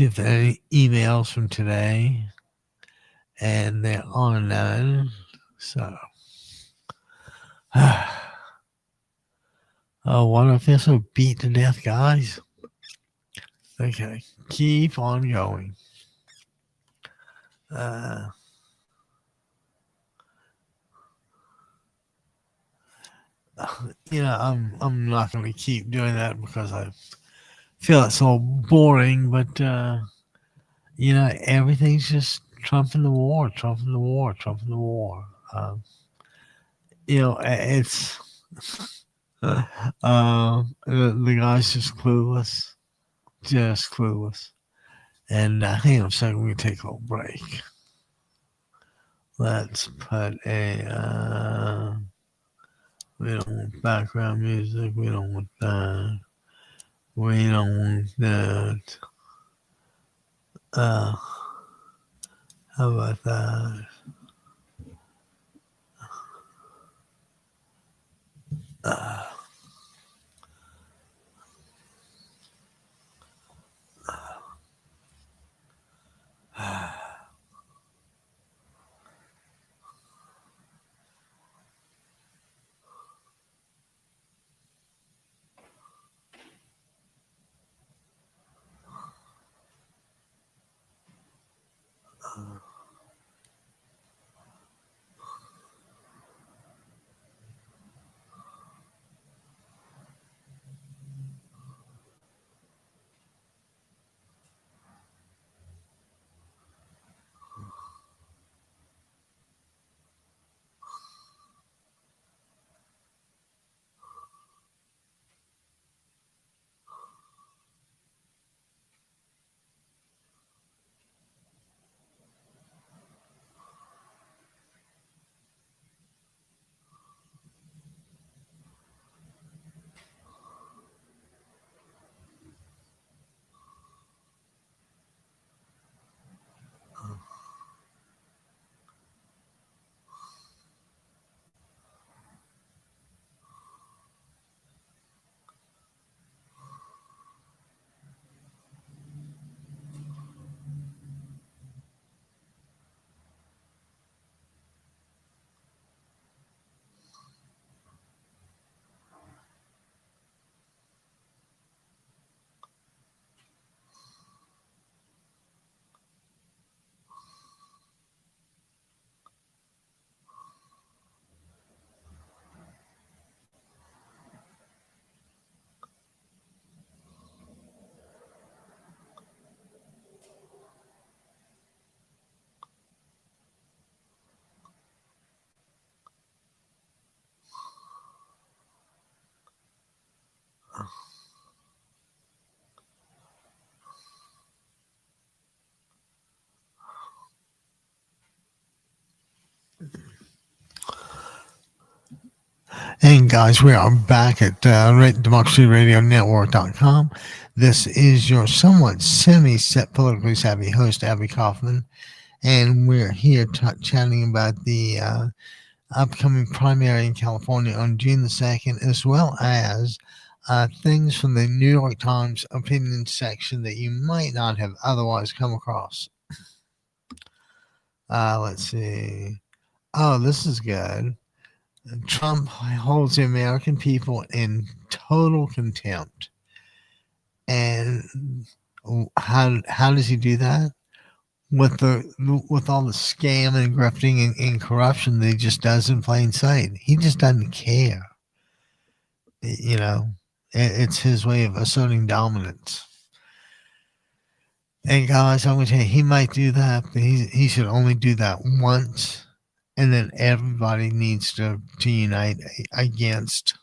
if there are any emails from today, and there are none. So, oh, why do I feel so beat to death, guys? Okay, keep on going. Uh, I'm not going to keep doing that because I feel it's so boring. But everything's just Trump and the war, Trump and the war, Trump and the war. It's the guy's just clueless. And hang on a second, we can take a little break. Let's put we don't want background music. We don't want that. We don't want that. How about that? And guys, we are back at DemocracyRadioNetwork.com. This is your somewhat semi-set politically savvy host, Abby Kaufman, and we're here chatting about the upcoming primary in California on June the 2nd, as well as things from the New York Times opinion section that you might not have otherwise come across. Let's see. Oh, this is good. Trump holds the American people in total contempt. And how does he do that? With all the scam and grifting and corruption that he just does in plain sight. He just doesn't care. It's his way of asserting dominance. And guys, I'm going to tell you, he might do that, but he should only do that once. And then everybody needs to unite against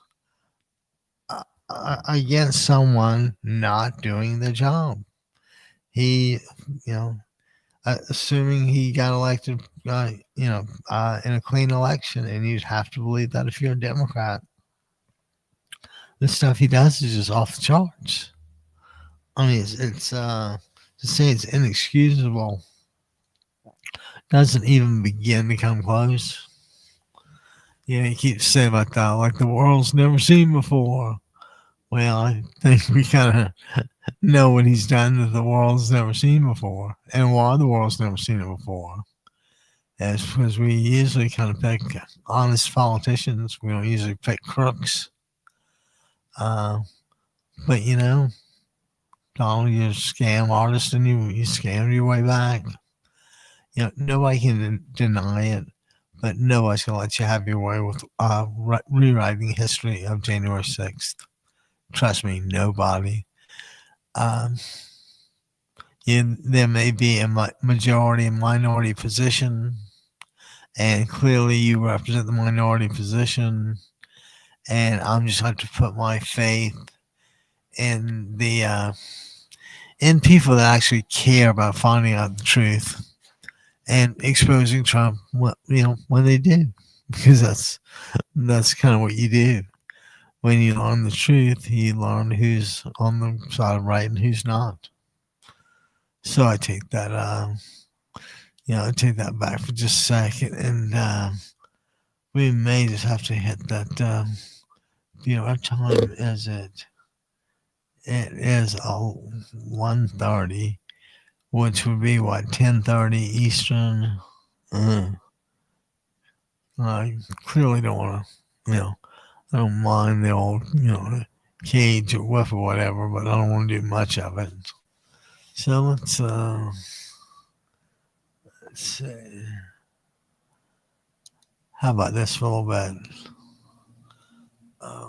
someone not doing the job. He, assuming he got elected, in a clean election, and you'd have to believe that if you're a Democrat, the stuff he does is just off the charts. I mean, it's to say it's inexcusable doesn't even begin to come close. Yeah, he keeps saying about that, like the world's never seen before. Well, I think we kind of know what he's done that the world's never seen before, and why the world's never seen it before. That's because we usually kind of pick honest politicians. We don't usually pick crooks. Uh, but Donald, you're a scam artist, and you scammed your way back. Nobody can deny it, but nobody's gonna let you have your way with rewriting history of January 6th. Trust me, nobody. Um, there may be a majority and minority position, and clearly you represent the minority position. And I'm just going to put my faith in in people that actually care about finding out the truth and exposing Trump. When they do, because that's kind of what you do. When you learn the truth, you learn who's on the side of right and who's not. So I take that, I take that back for just a second, and we may just have to hit that. What time is it? It is 1:30, which would be what 10:30 Eastern. Uh, I clearly don't want to, I don't mind the old, cage or whiff or whatever, but I don't want to do much of it. So let's see. How about this for a little bit? Uh,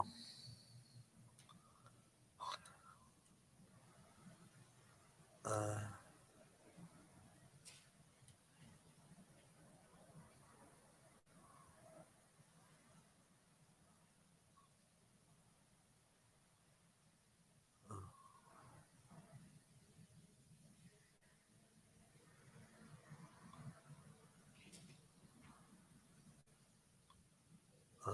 uh, uh,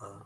uh, uh.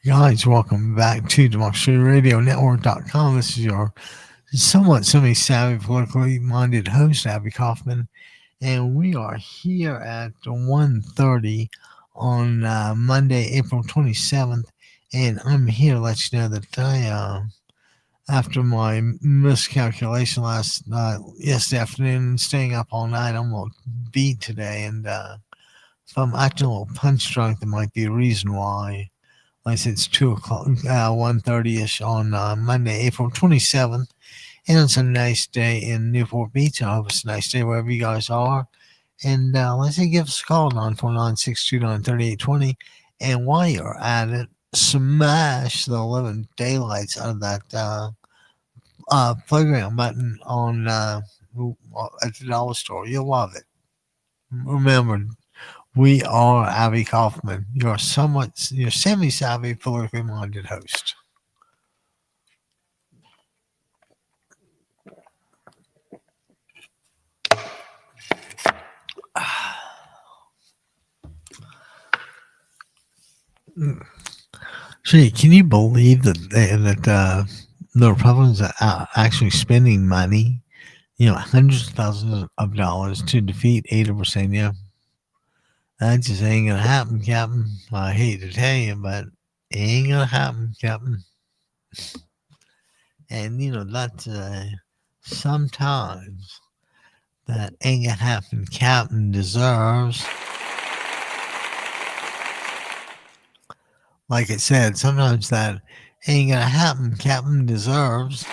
Guys, welcome back to DemocracyRadioNetwork.com. This is your somewhat semi-savvy, politically minded host, Abby Kaufman, and we are here at 1:30 on Monday, April 27th, and I'm here to let you know that after my miscalculation yesterday afternoon, staying up all night, I'm going to beat today, and if I'm acting a little punch drunk, there might be a reason why. Like I said, it's 2 o'clock, 1:30ish on Monday, April 27th. And it's a nice day in Newport Beach. I hope it's a nice day wherever you guys are. And let's say give us a call, 949-629-3820. And while you're at it, smash the living daylights out of that playground button on at the dollar store. You'll love it. Remember, we are Abby Kaufman, your semi-savvy, politically minded host. Gee, can you believe that the Republicans are actually spending money, hundreds of thousands of dollars to defeat Ada Brisenia? That just ain't gonna happen, Captain. I hate to tell you, but it ain't gonna happen, Captain. And, that's sometimes that ain't gonna happen. Captain deserves, like I said, sometimes that ain't gonna happen. Captain deserves.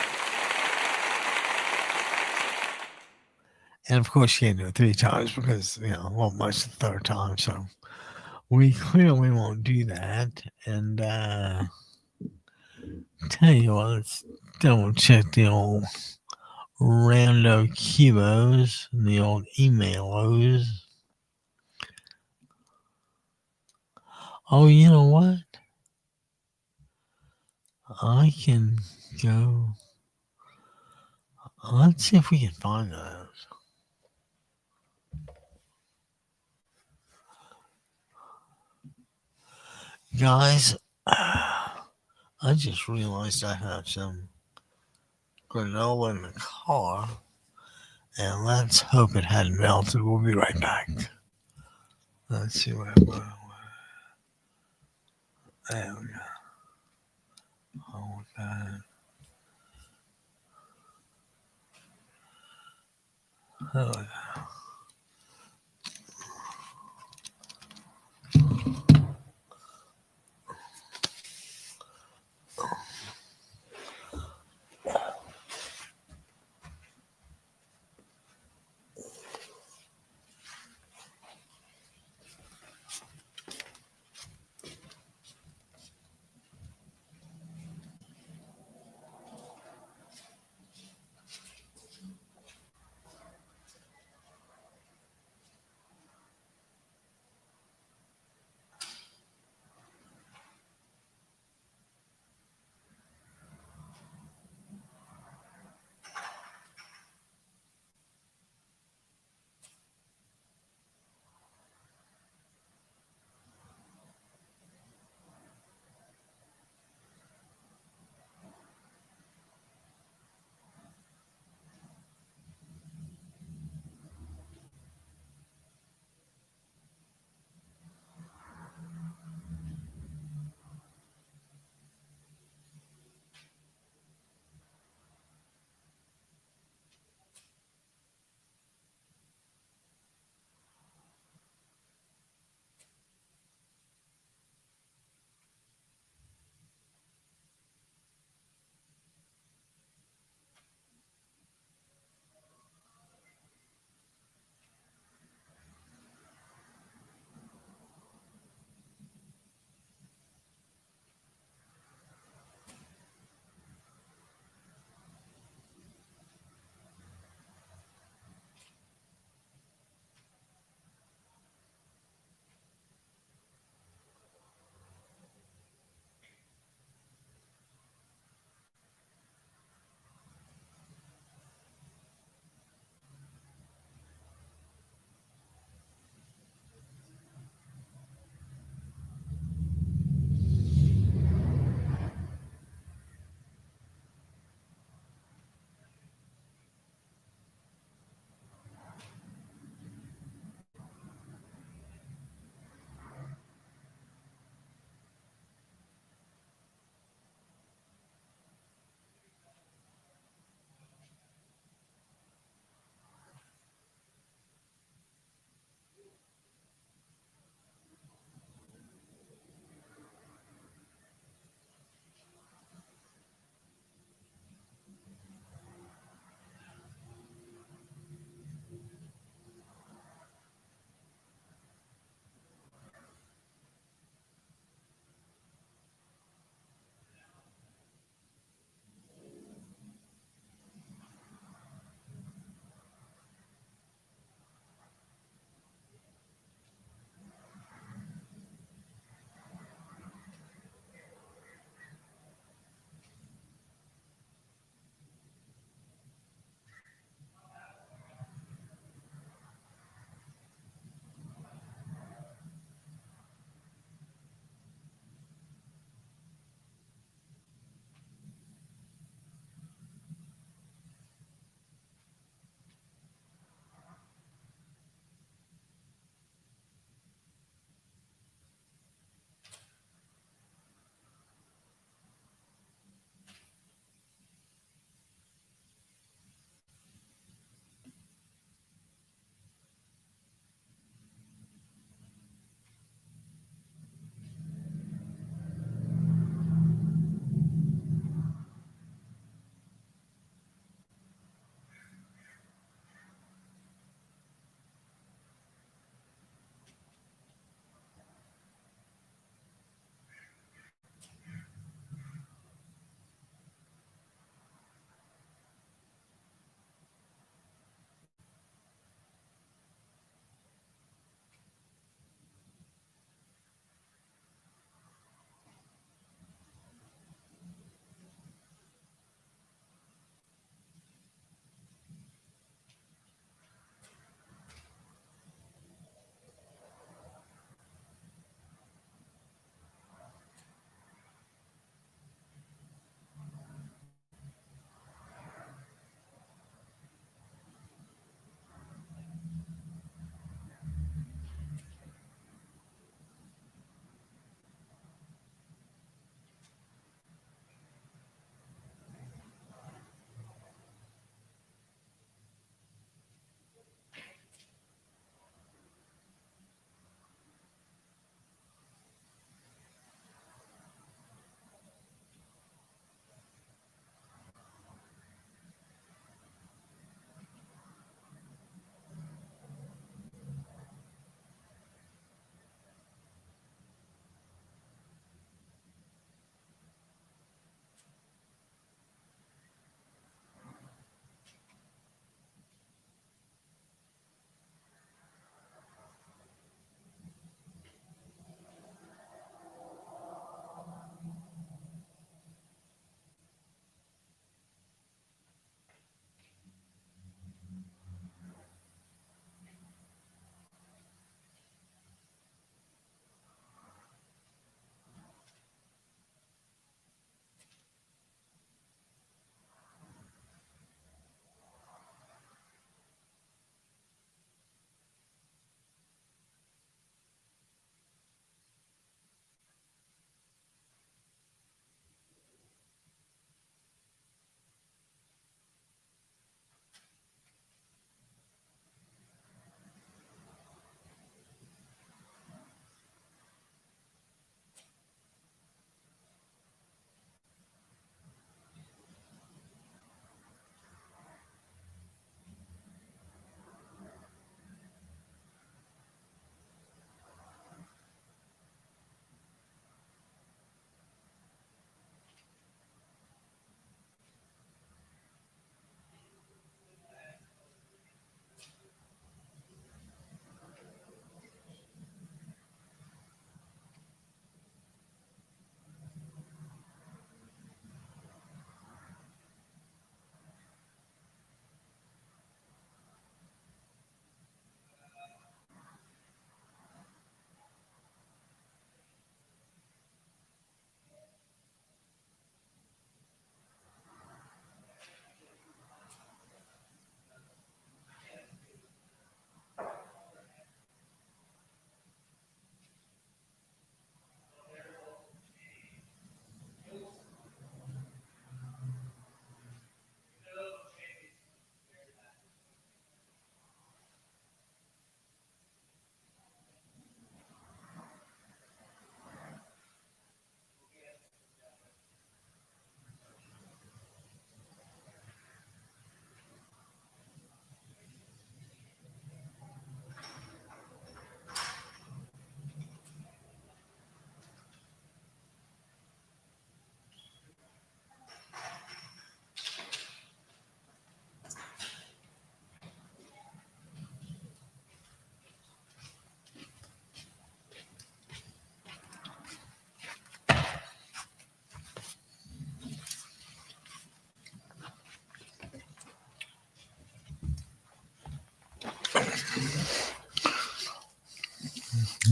And of course, you can't do it 3 times because, won't much the third time. So we clearly won't do that. And tell you what, let's double check the old rando cubos and the old emailos. Oh, you know what? I can go. Let's see if we can find those. Guys, I just realized I have some granola in the car, and let's hope it hadn't melted. We'll be right back. Let's see what happened. There we go. Hold that. Oh,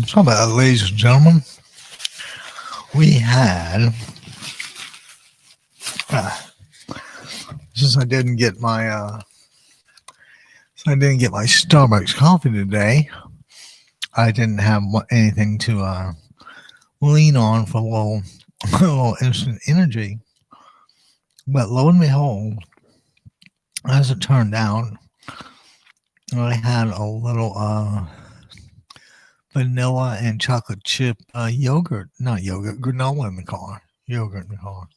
So, ladies and gentlemen, we had since I didn't get my Starbucks coffee today. I didn't have anything to lean on for a little, a little instant energy. But lo and behold, as it turned out, I had a little vanilla and chocolate chip not yogurt, granola in the car. Yogurt in the car.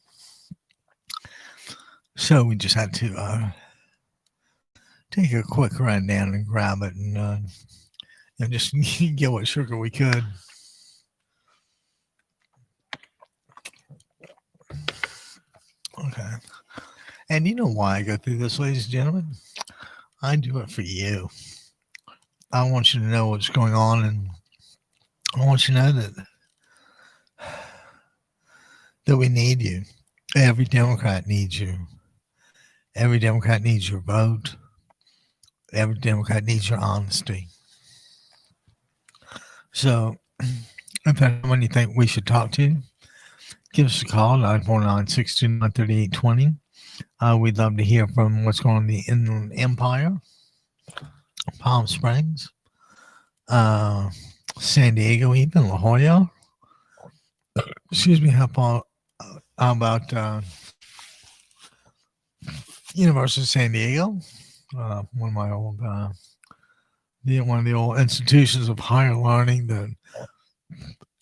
So we just had to take a quick run down and grab it and just get what sugar we could. Okay. And you know why I go through this, ladies and gentlemen? I do it for you. I want you to know what's going on, and I want you to know that we need you. Every Democrat needs you. Every Democrat needs your vote. Every Democrat needs your honesty. So, if there's someone you think we should talk to, give us a call, 949-629-3820. We'd love to hear from what's going on in the Inland Empire, Palm Springs, San Diego, even La Jolla. Excuse me, how about University of San Diego? One of my old, one of the old institutions of higher learning that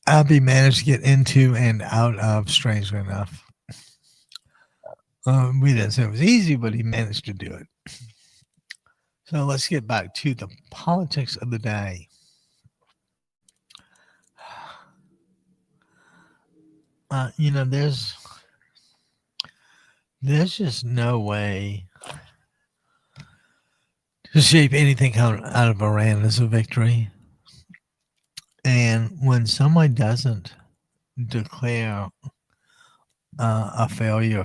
Abby managed to get into and out of, strangely enough. We didn't say it was easy, but he managed to do it. So let's get back to the politics of the day. There's just no way to shape anything out of Iran as a victory. And when somebody doesn't declare a failure,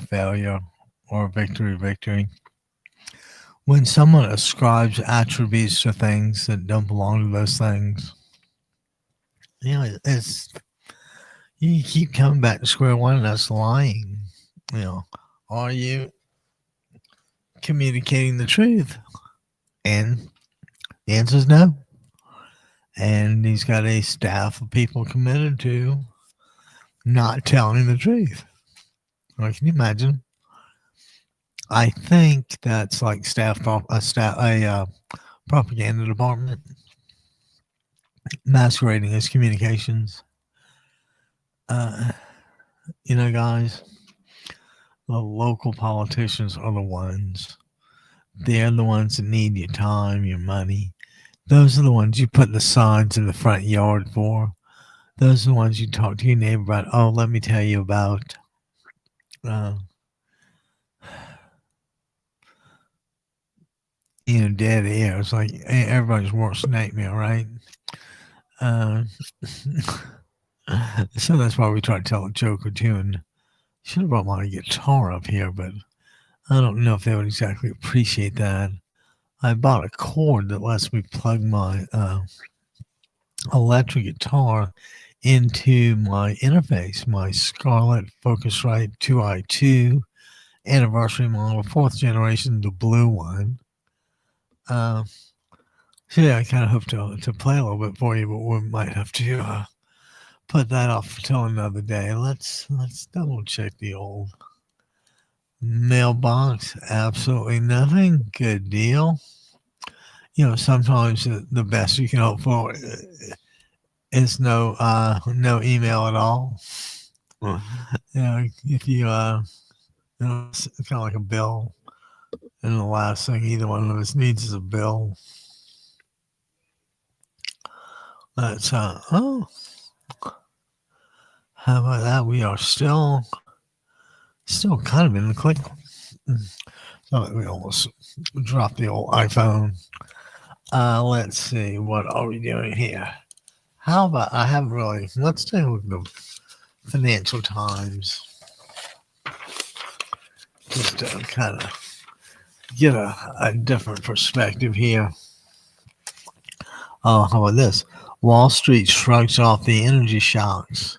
or a victory, when someone ascribes attributes to things that don't belong to those things, you keep coming back to square one, and that's lying. Are you communicating the truth? And the answer is no. And he's got a staff of people committed to not telling the truth. Can you imagine? I think that's like a propaganda department masquerading as communications. Guys, the local politicians are the ones. They're the ones that need your time, your money. Those are the ones you put the signs in the front yard for. Those are the ones you talk to your neighbor about. Oh, let me tell you about dead air. It's like everybody's worst nightmare, right? So that's why we try to tell a joke or two. And should have brought my guitar up here, but I don't know if they would exactly appreciate that. I bought a cord that lets me plug my electric guitar into my interface, my Scarlett Focusrite 2i2 anniversary model, 4th generation, the blue one. So yeah, I kind of hope to play a little bit for you, but we might have to put that off until another day. Let's double check the old mailbox. Absolutely nothing. Good deal. Sometimes the best you can hope for is no email at all. If you it's kind of like a bill, and the last thing either one of us needs is a bill. That's how about that? We are still kind of in the click. So we almost dropped the old iPhone. Let's see, what are we doing here? How about let's take a look at the Financial Times. Just to kind of get a different perspective here. Oh, how about this? Wall Street shrugs off the energy shocks,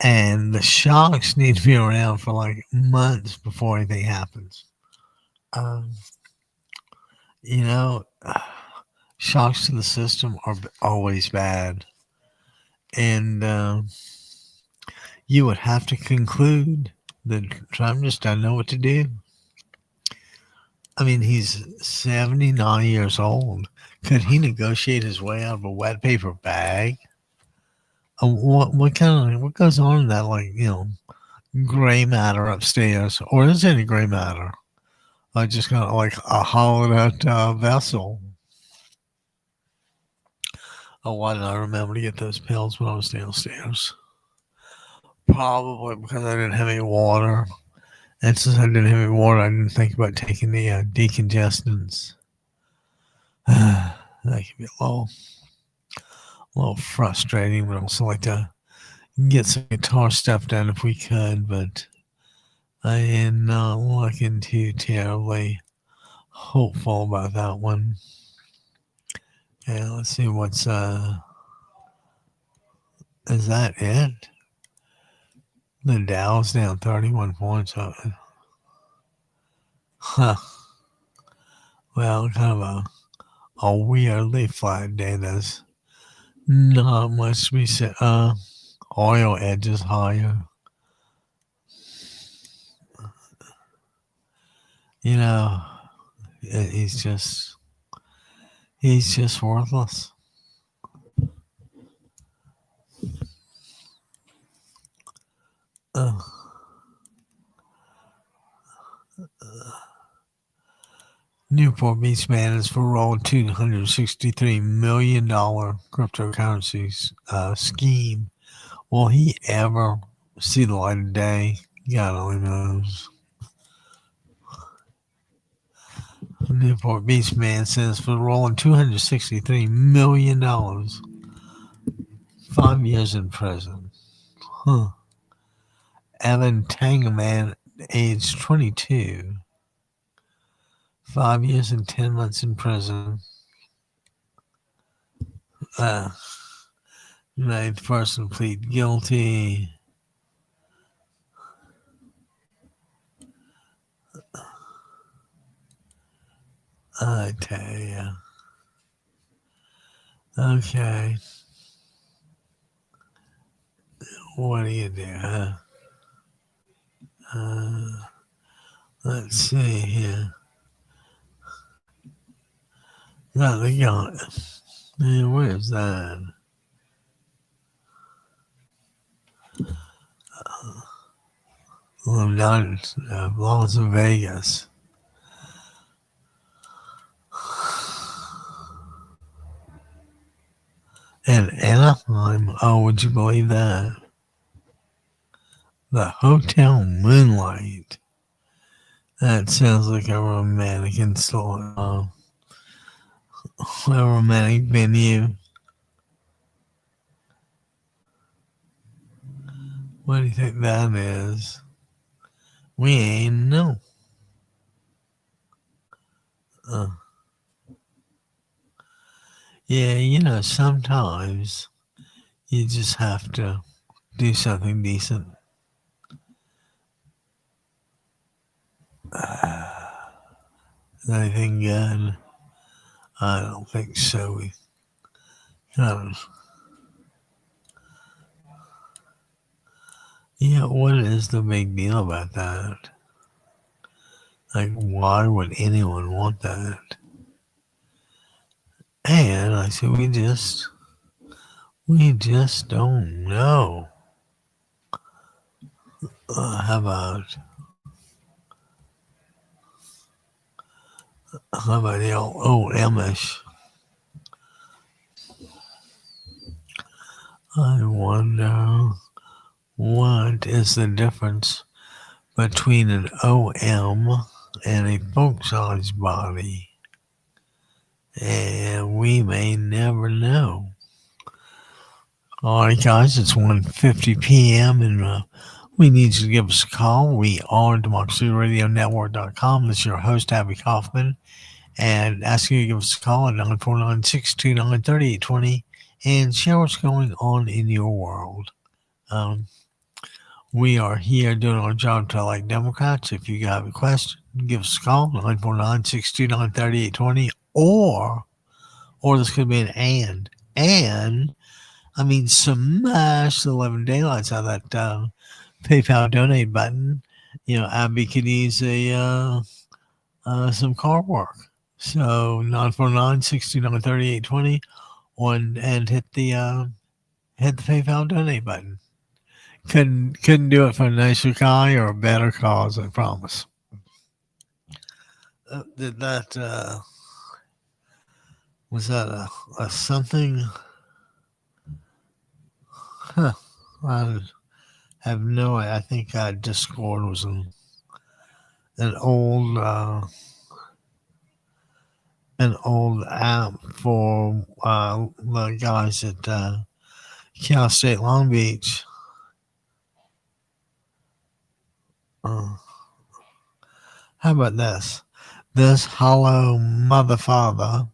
and the shocks need to be around for like months before anything happens. Um, you know, shocks to the system are always bad, and you would have to conclude that Trump just doesn't know what to do. I mean, he's 79 years old. Could he negotiate his way out of a wet paper bag? What goes on in that, like, gray matter upstairs, or is it any gray matter? I just got like a hollowed out vessel. Oh, why did I remember to get those pills when I was downstairs? Probably because I didn't have any water. And since I didn't have any water, I didn't think about taking the decongestants. That can be a little frustrating, but also like to get some guitar stuff done if we could. But I am not looking too terribly hopeful about that one. Yeah, let's see what's is that it? The Dow's down 31 points. Huh. Well, kind of a weirdly flat day. There's not much to be said. Oil edges higher. You know, he's just worthless. Uh, Newport Beach man is for roll $263 million cryptocurrency scheme. Will he ever see the light of day? God only knows. Newport Beach man says for rolling $263 million, 5 years in prison. Huh. Evan Tangerman, age 22, 5 years and 10 months in prison. Ninth person plead guilty. I tell you. Okay. What do you do, huh? Let's see here. Got the gun. Man, where's that? I'm down in Las Vegas. And Anaheim, oh, would you believe that? The Hotel Moonlight. That sounds like a romantic a romantic venue. What do you think that is? We ain't know. Yeah, sometimes you just have to do something decent. Is anything good? I don't think so. Yeah, what is the big deal about that? Like, why would anyone want that? And I said, we just don't know. How about the old Amish? I wonder what is the difference between an OM and a folk-sized body. And we may never know. All right, guys, it's 1:50 p.m. and we need you to give us a call. We are DemocracyRadioNetwork.com. This is your host, Abby Kaufman. and ask you to give us a call at 949-629-3820 and share what's going on in your world. Um, we are here doing our job to elect Democrats. If you have a question, give us a call, 949-629-3820, or this could be an and, I mean, smash the 11 daylights out of that PayPal donate button. Abby could use some car work. So 949-629-3820 and hit the PayPal donate button. Couldn't do it for a nicer guy or a better cause, I promise. Did that was that a something? Huh. I have no idea. I think Discord was an old app for the guys at Cal State Long Beach. How about this? This hollow mother father,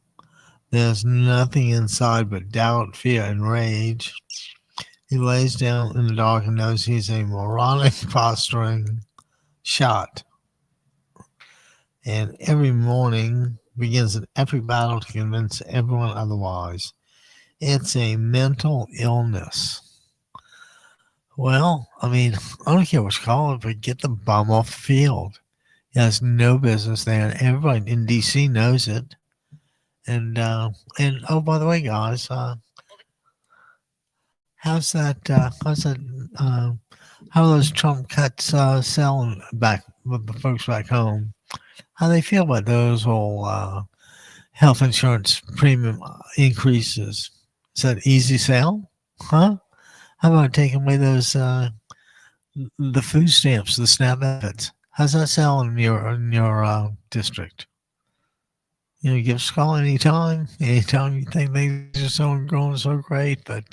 there's nothing inside but doubt, fear, and rage. He lays down in the dark and knows he's a moronic, fostering shot. And every morning begins an epic battle to convince everyone otherwise. It's a mental illness. Well, I mean, I don't care what you call it, but get the bum off the field. He has no business there, and everybody in DC knows it. And oh, by the way, guys, how's that? How are those Trump cuts selling back with the folks back home? How they feel about those whole health insurance premium increases? Is that easy sale? Huh? How about taking away those the food stamps, the SNAP benefits? How's that sell in your district? Give us a call anytime you think things are going so great. But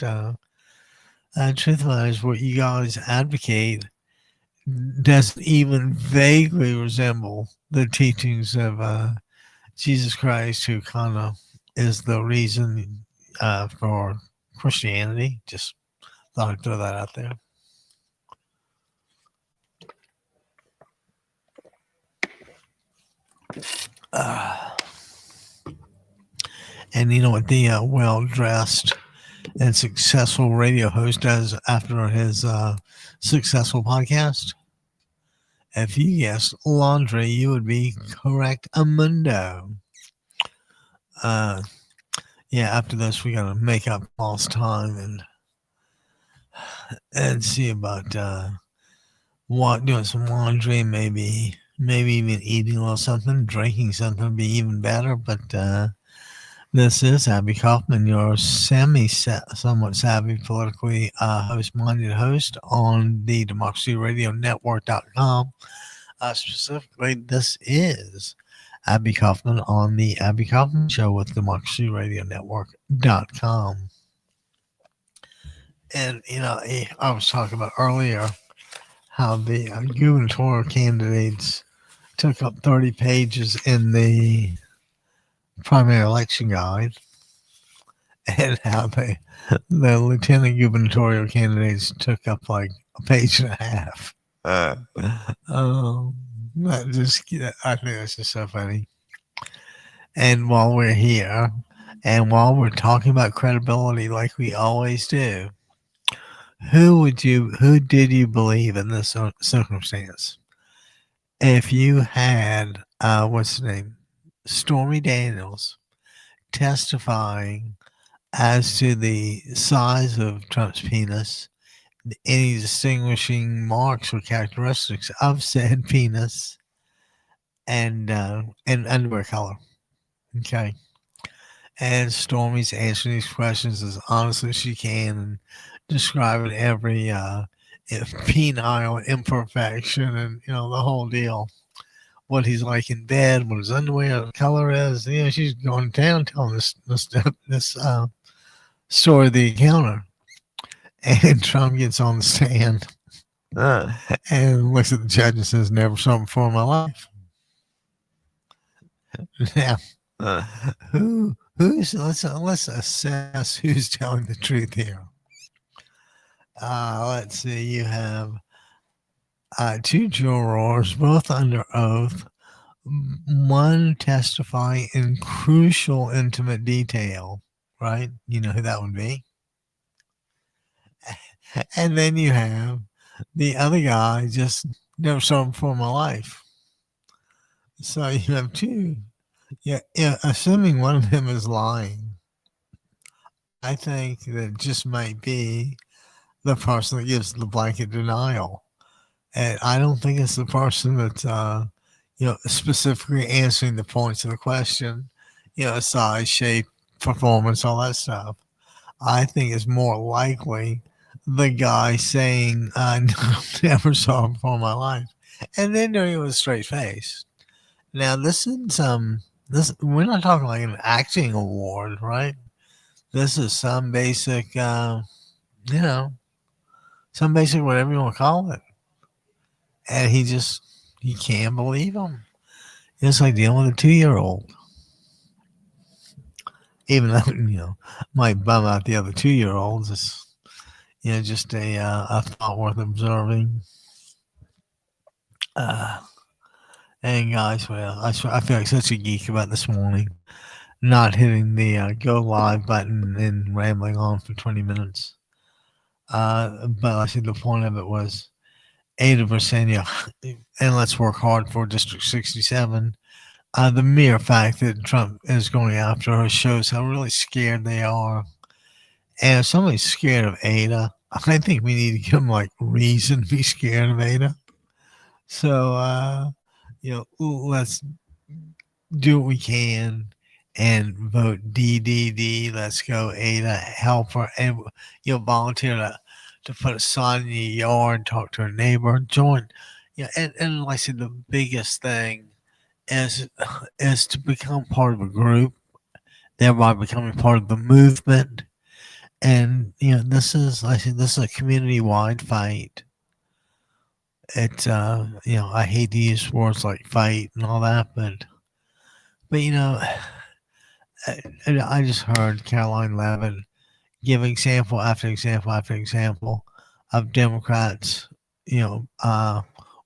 truth is, what you guys advocate doesn't even vaguely resemble the teachings of Jesus Christ, who kind of is the reason for Christianity. Just thought I'd throw that out there. And you know what the well-dressed and successful radio host does after his successful podcast? If you guessed laundry, you would be correct, Amundo. Yeah, after this, we got to make up lost time and see about doing some laundry, maybe even eating a little something, drinking something would be even better. But this is Abby Kaufman, your somewhat savvy, politically minded host on the DemocracyRadioNetwork.com. Specifically, this is Abby Kaufman on the Abby Kaufman Show with DemocracyRadioNetwork.com. And, I was talking about earlier how the gubernatorial candidates took up 30 pages in the primary election guide, and how the lieutenant gubernatorial candidates took up like a page and a half. I think that's just so funny. And while we're here, and while we're talking about credibility like we always do, who did you believe in this circumstance? If you had what's the name? Stormy Daniels testifying as to the size of Trump's penis, any distinguishing marks or characteristics of said penis, and underwear color. Okay. And Stormy's answering these questions as honestly as she can and describing every penile imperfection and the whole deal. What he's like in bed, what his underwear color is. She's going down telling this story of the encounter. And Trump gets on the stand and looks at the judge and says, "Never saw him before in my life." Now, Who's let's assess who's telling the truth here. Let's see. You have two jurors, both under oath. One testifying in crucial, intimate detail. Right? You know who that would be. And then you have the other guy just never saw him before in my life. So you have two. Yeah. Assuming one of them is lying, I think that just might be the person that gives the blanket denial. And I don't think it's the person that's, specifically answering the points of the question, size, shape, performance, all that stuff. I think it's more likely the guy saying, I never saw him before in my life. And then doing it with a straight face. Now, we're not talking like an acting award, right? This is some basic, you know, some basic whatever you want to call it. And he can't believe him. It's like dealing with a 2-year-old. Even though, might bum out the other 2-year-olds. It's, just a thought worth observing. Uh, and guys, well, I feel like such a geek about this morning. Not hitting the go live button and rambling on for 20 minutes. But I think the point of it was 80%, and let's work hard for District 67. The mere fact that Trump is going after her shows how really scared they are. And if somebody's scared of Ada, I think we need to give them like reason to be scared of Ada. So, let's do what we can and vote DDD. Let's go Ada, help her, and volunteer to put a sign in your yard, talk to a neighbor, join. And like I said, the biggest thing is to become part of a group, thereby becoming part of the movement. And this is a community wide fight. It's I hate to use words like fight and all that, but I just heard Caroline Levitt give example after example after example of Democrats,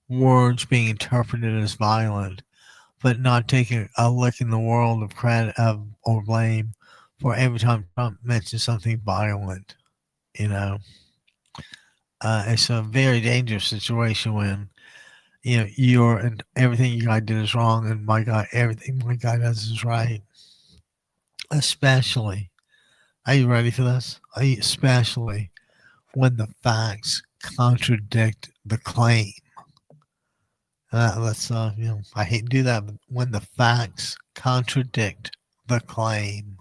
words being interpreted as violent, but not taking a lick in the world of credit or blame for every time Trump mentions something violent. It's a very dangerous situation when you're and everything your guy did is wrong, and everything my guy does is right. Especially, are you ready for this? Especially when the facts contradict the claim. I hate to do that, but when the facts contradict the claim,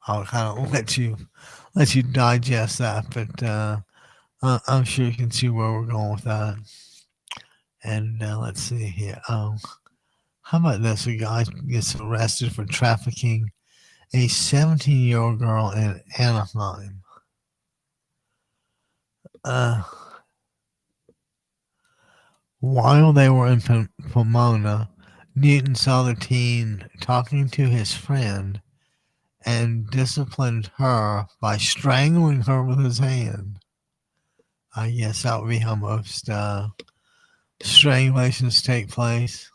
I'll kind of let you digest that, but I'm sure you can see where we're going with that. And let's see here. How about this? A guy gets arrested for trafficking a 17-year-old girl in Anaheim. While they were in Pomona, Newton saw the teen talking to his friend and disciplined her by strangling her with his hand. I guess that would be how most strangulations take place.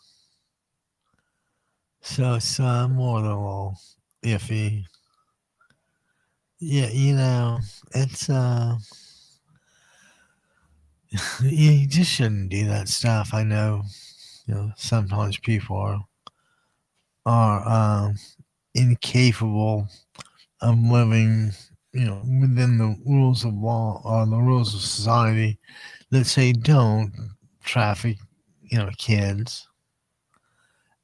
So it's more than a little iffy. Yeah, it's you just shouldn't do that stuff. I know, sometimes people are incapable of living, within the rules of law or the rules of society that say don't traffic, kids.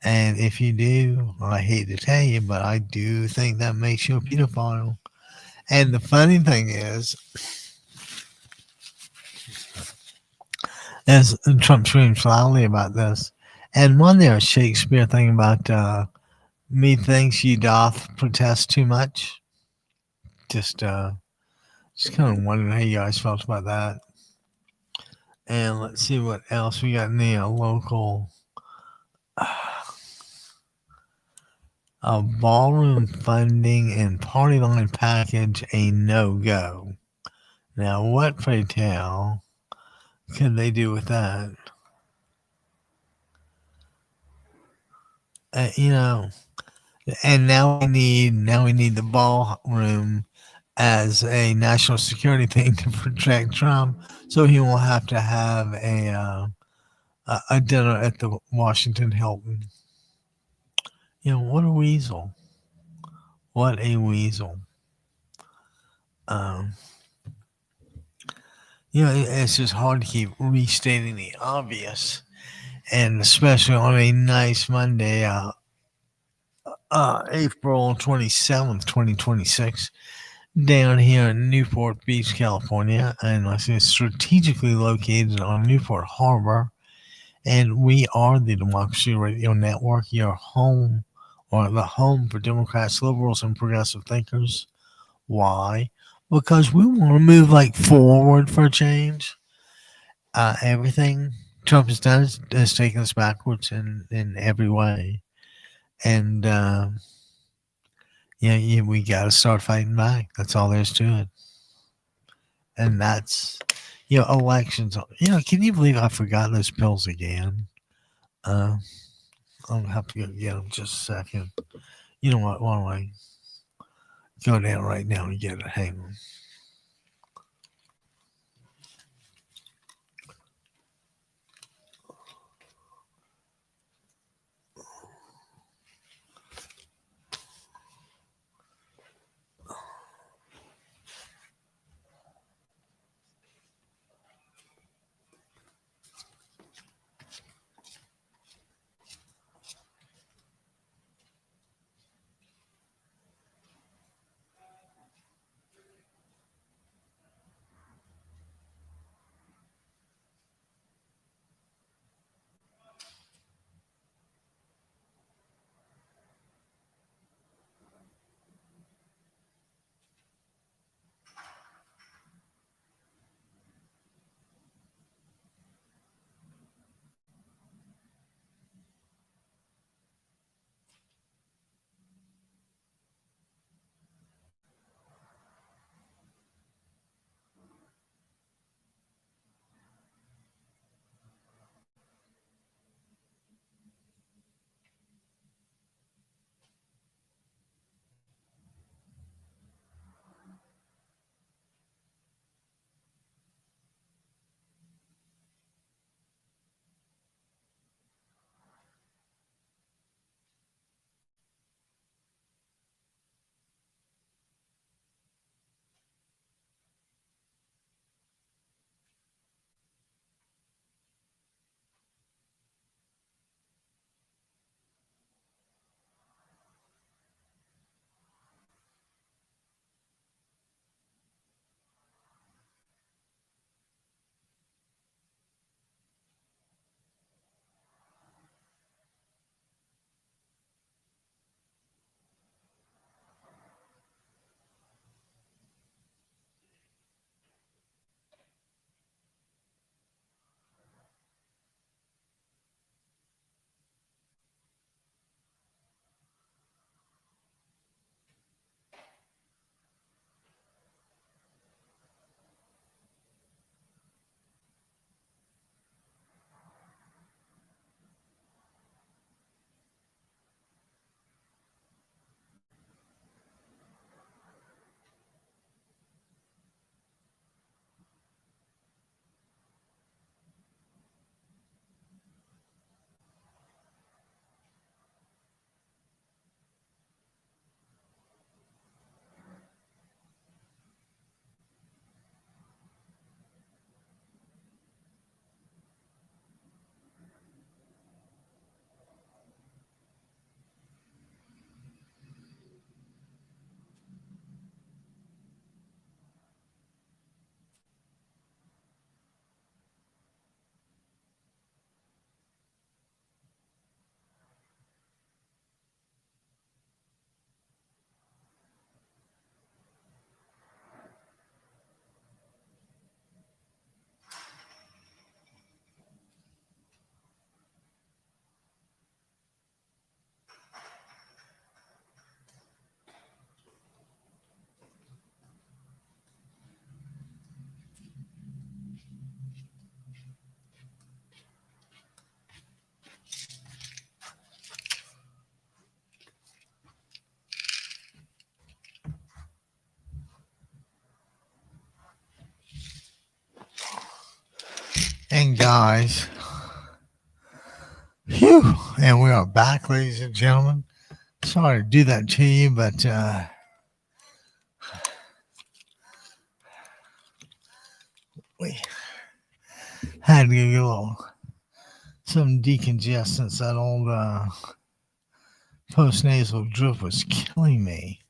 And if you do, I hate to tell you, but I do think that makes you a pedophile. And the funny thing is, as Trump screams loudly about this, and one there, a Shakespeare thing about methinks ye doth protest too much. Just kind of wondering how you guys felt about that. And let's see what else we got in the local. a ballroom funding and party line package a no-go. Now, what, pray tell, could they do with that? You know, and now we need the ballroom as a national security thing to protect Trump, so he will have to have a dinner at the Washington Hilton. What a weasel! What a weasel! Um, it's just hard to keep restating the obvious, and especially on a nice Monday, April 27th, 2026, down here in Newport Beach, California, and I say strategically located on Newport Harbor. And we are the Democracy Radio Network, your home, or the home for Democrats, liberals, and progressive thinkers. Why? Because we want to move forward for a change. Everything Trump has done has taken us backwards in every way. And we got to start fighting back. That's all there is to it. And that's, elections. Can you believe I forgot those pills again? Uh, I'm gonna have to go get them just a second. You know what? Why don't I go down right now and get it? Hang on. And guys, phew, and we are back, ladies and gentlemen. Sorry to do that to you, but we had to get a little some decongestants. That old post-nasal drip was killing me,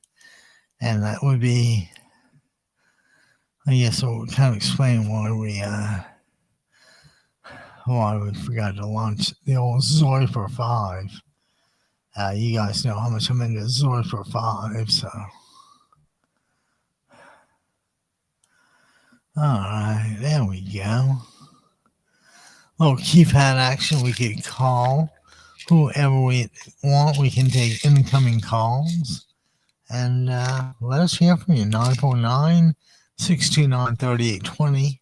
and that would be, I guess, it would kind of explain why we forgot to launch the old Zoiper 5. You guys know how much I'm into Zoiper 5, so. Alright, there we go. Little keypad action, we could call whoever we want. We can take incoming calls. And let us hear from you, 949-629-3820.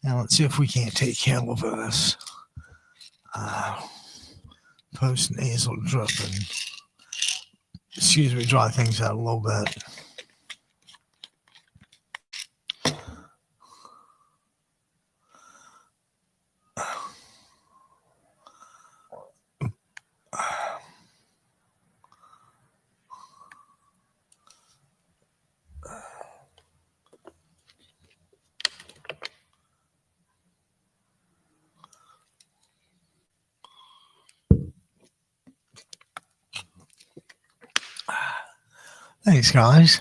Now let's see if we can't take care of this post-nasal drip and, excuse me, dry things out a little bit. Thanks, guys.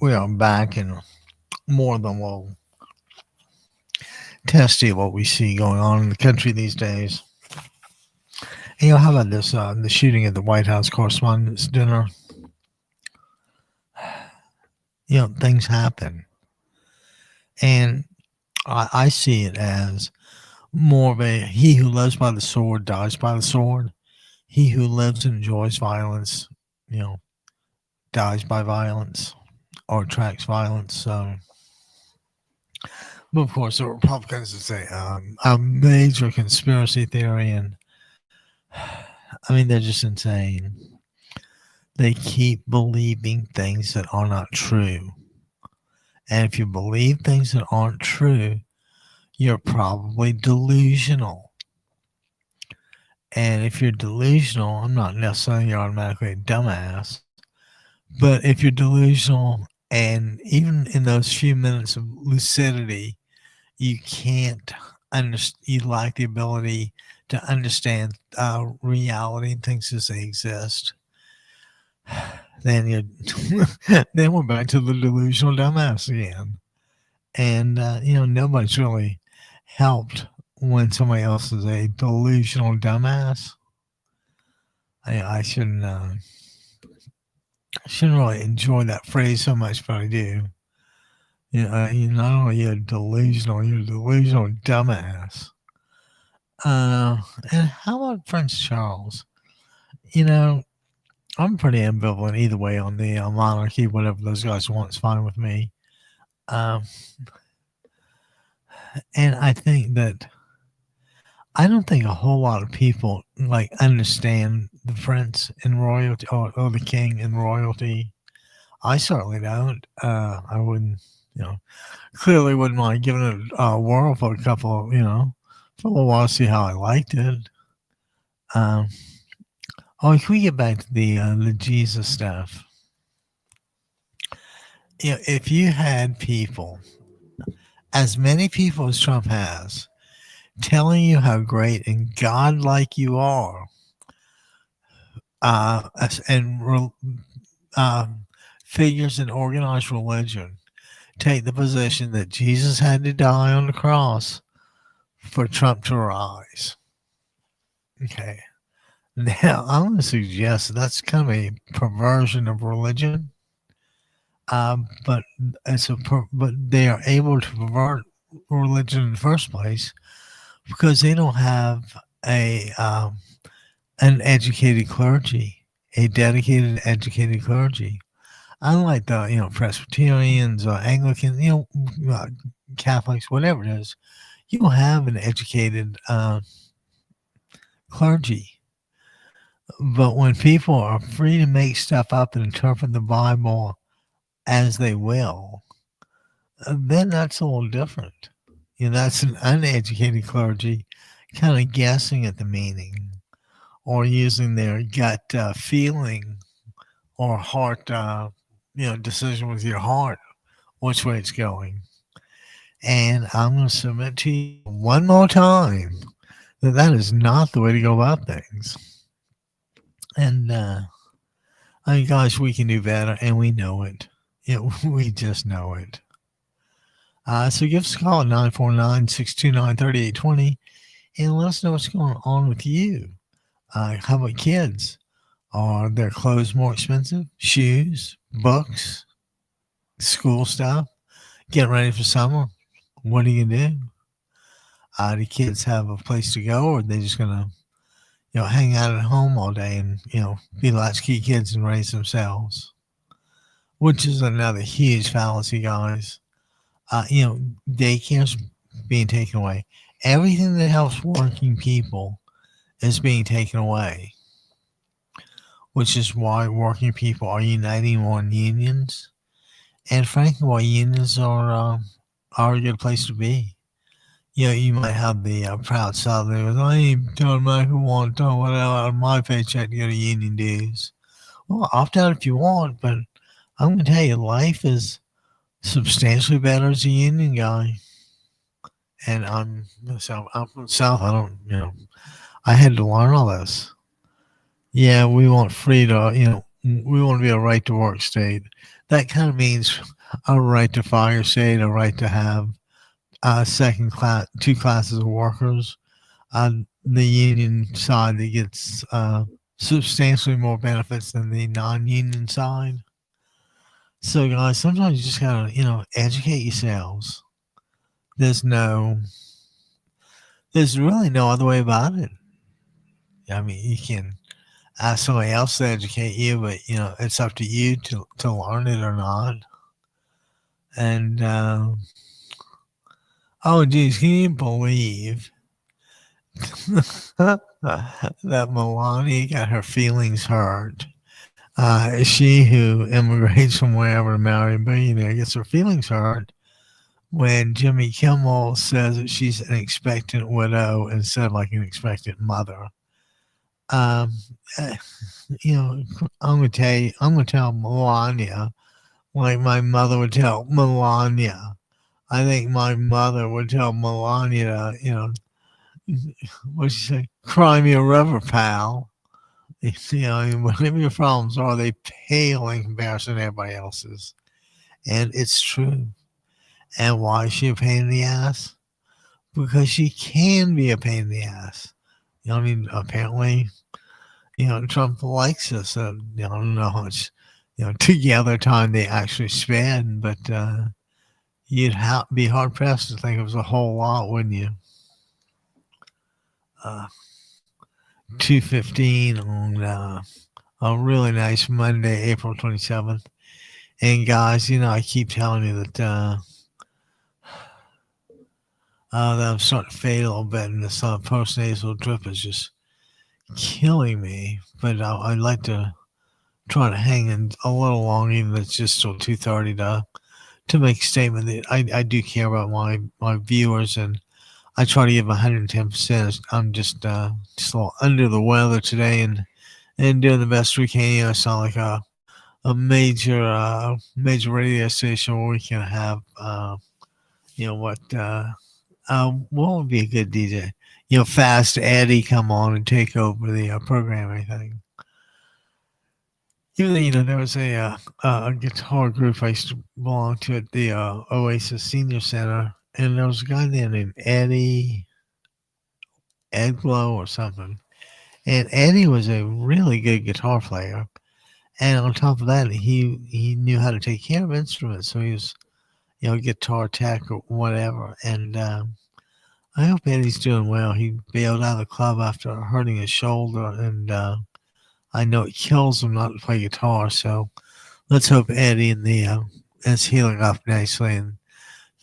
We are back and more than well testy what we see going on in the country these days. And, how about this? The shooting at the White House Correspondents' Dinner. Things happen, and I see it as more of a he who lives by the sword dies by the sword. He who lives and enjoys violence, dies by violence or attracts violence. So, but of course, the Republicans would say a major conspiracy theory, and I mean they're just insane. They keep believing things that are not true, and if you believe things that aren't true, you're probably delusional. And if you're delusional, I'm not necessarily you're automatically a dumbass, but if you're delusional and even in those few minutes of lucidity, you can't you lack the ability to understand reality and things as they exist, then then we're back to the delusional dumbass again. And nobody's really helped when somebody else is a delusional dumbass. I shouldn't really enjoy that phrase so much, but I do. You're not only you're delusional, you're a delusional dumbass. And how about Prince Charles? I'm pretty ambivalent either way on the monarchy. Whatever those guys want is fine with me. And I think that I don't think a whole lot of people understand the prince in royalty or the king in royalty. I certainly don't. I wouldn't, clearly wouldn't mind giving it a whirl for a couple, for a little while, see how I liked it. Can we get back to the Jesus stuff? If you had people, as many people as Trump has, telling you how great and godlike you are, and figures in organized religion take the position that Jesus had to die on the cross for Trump to rise. Okay. Now, I'm going to suggest that's kind of a perversion of religion. But they are able to pervert religion in the first place because they don't have an educated clergy, a dedicated, educated clergy. Unlike the Presbyterians or Anglicans, Catholics, whatever it is, you don't have an educated clergy. But when people are free to make stuff up and interpret the Bible as they will, then that's a little different. That's an uneducated clergy kind of guessing at the meaning or using their gut feeling or heart, decision with your heart, which way it's going. And I'm going to submit to you one more time that that is not the way to go about things. And I mean, guys, we can do better, and we know it. We just know it. So give us a call at 949-629-3820 and let us know what's going on with you. How about kids? Are their clothes more expensive? Shoes, books, school stuff? Getting ready for summer? What are you going to do? Do kids have a place to go, or are they just going to hang out at home all day and, be latchkey kids and raise themselves, which is another huge fallacy, guys. Daycare's being taken away. Everything that helps working people is being taken away, which is why working people are uniting more in unions, and frankly, why unions are a good place to be. You might have the proud Southerner. I ain't telling me who want to what out of my paycheck to go to union dues. Well, opt out if you want, but I'm going to tell you, life is substantially better as a union guy. And I'm from the South. I don't, I had to learn all this. Yeah, we want free to, we want to be a right to work state. That kind of means a right to fire state, a right to have second class, two classes of workers on the union side that gets substantially more benefits than the non-union side. So, guys, sometimes you just gotta, educate yourselves. There's really no other way about it. I mean, you can ask somebody else to educate you, but it's up to you to learn it or not. And oh, geez, can you believe that Melania got her feelings hurt? She who immigrates from wherever to marry a billionaire gets her feelings hurt when Jimmy Kimmel says that she's an expectant widow instead of like an expectant mother. Um, eh, I'm gonna tell you, I'm gonna tell Melania like my mother would tell Melania. I think my mother would tell Melania, what'd she say? Cry me a river, pal. Whatever your problems are, they pale in comparison to everybody else's. And it's true. And why is she a pain in the ass? Because she can be a pain in the ass. Apparently, Trump likes us. I don't know how much, together time they actually spend, but you'd be hard pressed to think it was a whole lot, wouldn't you? 2:15 on a really nice Monday, April 27th. And guys, I keep telling you that I'm starting to fade a little bit, and this post-nasal drip is just killing me. But I'd like to try to hang in a little longer, even if it's just till 2:30 to make a statement that I do care about my viewers, and I try to give 110%. I'm just a little under the weather today, and doing the best we can. It's not like a major radio station where we can have what would be a good DJ? Fast Eddie come on and take over the programming thing. Even though, there was a guitar group I used to belong to at the Oasis Senior Center, and there was a guy there named Eddie Edglow or something. And Eddie was a really good guitar player. And on top of that, he knew how to take care of instruments. So he was, guitar tech or whatever. And I hope Eddie's doing well. He bailed out of the club after hurting his shoulder. And I know it kills him not to play guitar. So let's hope Eddie is healing up nicely, and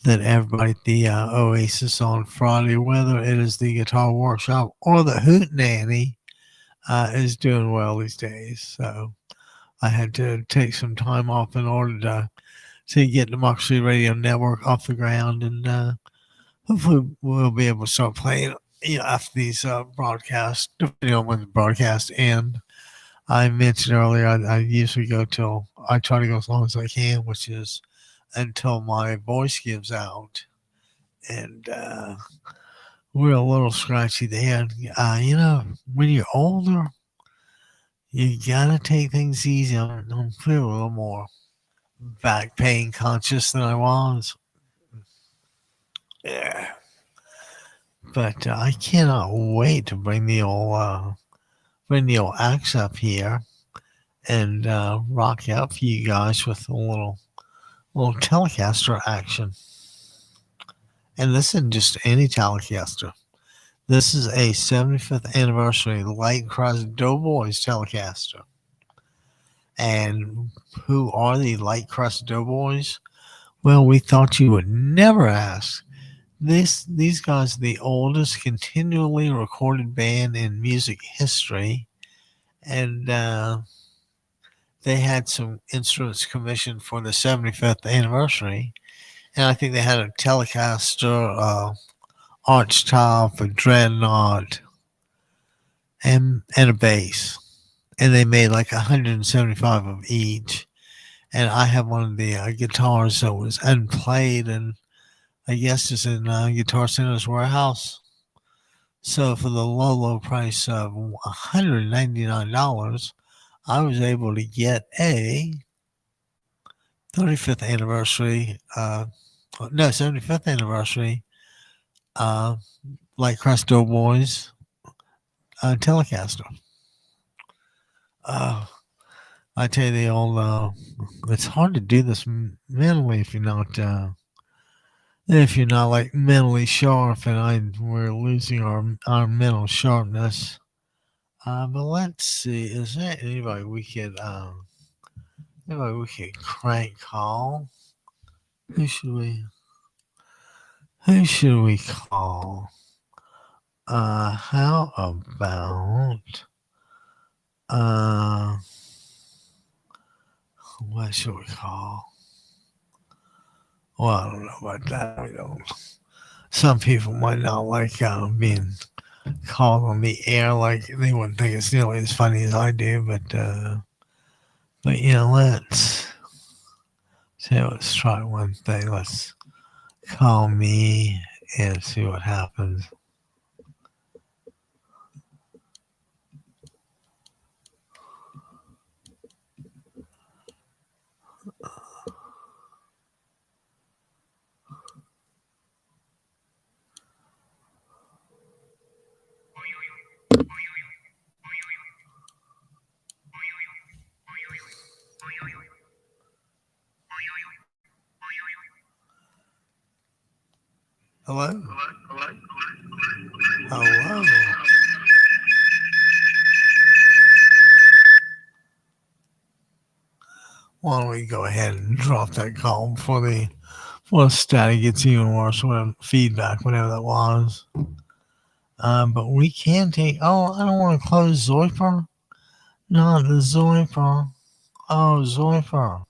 that everybody at the Oasis on Friday, whether it is the guitar workshop or the Hootenanny, is doing well these days. So I had to take some time off in order to to get Democracy Radio Network off the ground, and hopefully we'll be able to start playing. After these broadcasts, depending on when the broadcasts end. I mentioned earlier, I usually I try to go as long as I can, which is until my voice gives out. And we're a little scratchy there. When you're older, you gotta take things easy. I'm feeling a little more back pain conscious than I was. Yeah. But I cannot wait to bring the old axe up here and rock out for you guys with a little Telecaster action. And this isn't just any Telecaster. This is a 75th anniversary Light Cross Doughboys Telecaster. And who are the Light Cross Doughboys? Well, we thought you would never ask. These guys are the oldest continually recorded band in music history, and they had some instruments commissioned for the 75th anniversary, and I think they had a Telecaster, Archtop, a Dreadnought, and a bass, and they made like 175 of each. And I have one of the guitars that was unplayed, and I guess it's in Guitar Center's warehouse. So for the low price of $199, I was able to get a 75th anniversary, 75th anniversary, Light Cross Doughboys Telecaster. I tell you, the old, it's hard to do this mentally if you're not like mentally sharp, and we're losing our mental sharpness. But let's see, is there anybody we could crank call? Who should we call? How about what should we call? Well, I don't know about that. We don't. Some people might not like being called on the air. Like they wouldn't think it's nearly as funny as I do. But let's try one thing. Let's call me and see what happens. Hello? Hello? Why don't we go ahead and drop that call before the static gets even worse, whatever feedback, whatever that was. But we can take. Oh, I don't want to close Zoiper. Not the Zoiper. Oh, Zoiper.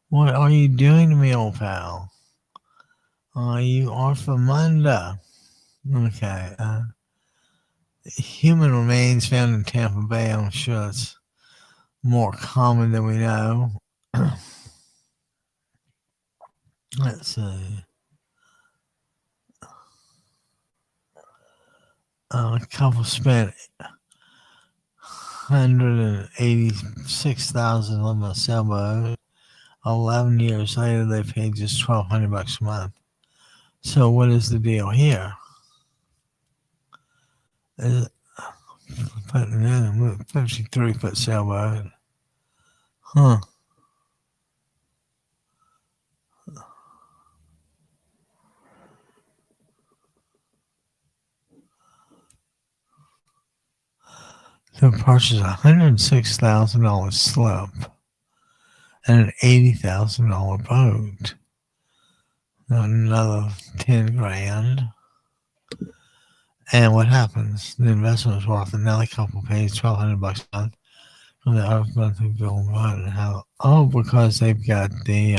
What are you doing to me, old pal? Are you Arthemunda? Okay. Human remains found in Tampa Bay. I'm sure it's more common than we know. Let's see. A couple spent $186,000 on my sailboat. 11 years later, they paid just $1,200 a month. So what is the deal here? Is it 53-foot sailboat? Huh. So purchase a $106,000 slip and an $80,000 boat. Another 10 grand. And what happens? The investment is worth another couple pays $1,200 a month from the monthly bill. How? Oh, because they've got the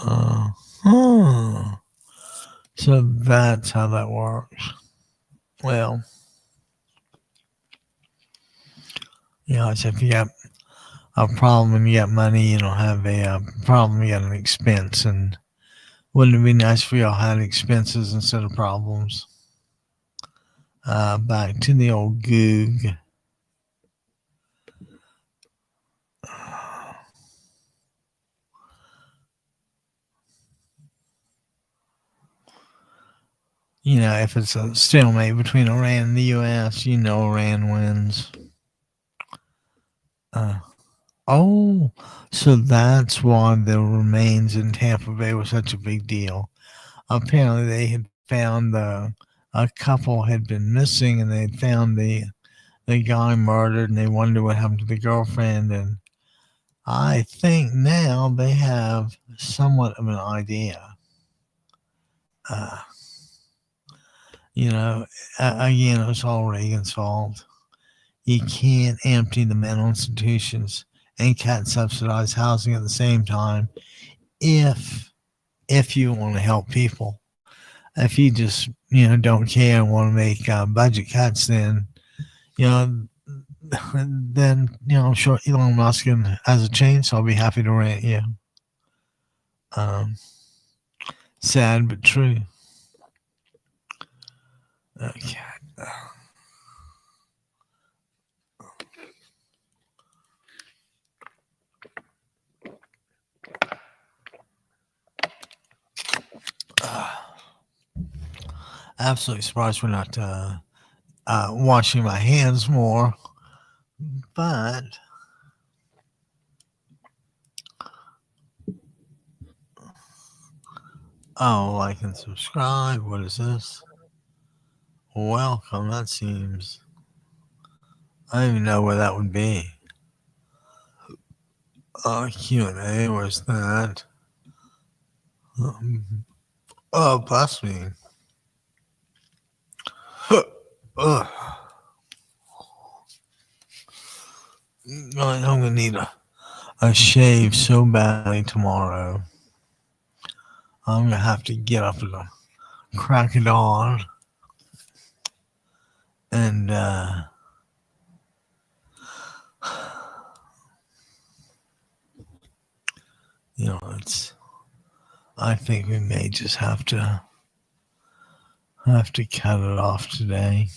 huh. So that's how that works. Well, so if you got a problem and you got money, you don't have a problem, you got an expense. And wouldn't it be nice if we all had expenses instead of problems? Back to the old Goog. If it's a stalemate between Iran and the U.S., Iran wins. Oh, so that's why the remains in Tampa Bay was such a big deal. Apparently, they had found a couple had been missing, and they found the guy murdered, and they wondered what happened to the girlfriend. And I think now they have somewhat of an idea. Uh, again, it's all Reagan's fault. You can't empty the mental institutions and can't subsidize housing at the same time if you want to help people. If you just don't care and want to make budget cuts, then you know I'm sure Elon Musk has a chainsaw. I'll be happy to rent you. Um, sad but true. Okay. Absolutely surprised we're not washing my hands more, but like and subscribe. What is this? Welcome. That seems. I don't even know where that would be. Q&A. Where's that? Bless me. I'm gonna need a shave so badly tomorrow. I'm gonna have to get up at the crack of dawn and it's. I think we may just have to cut it off today.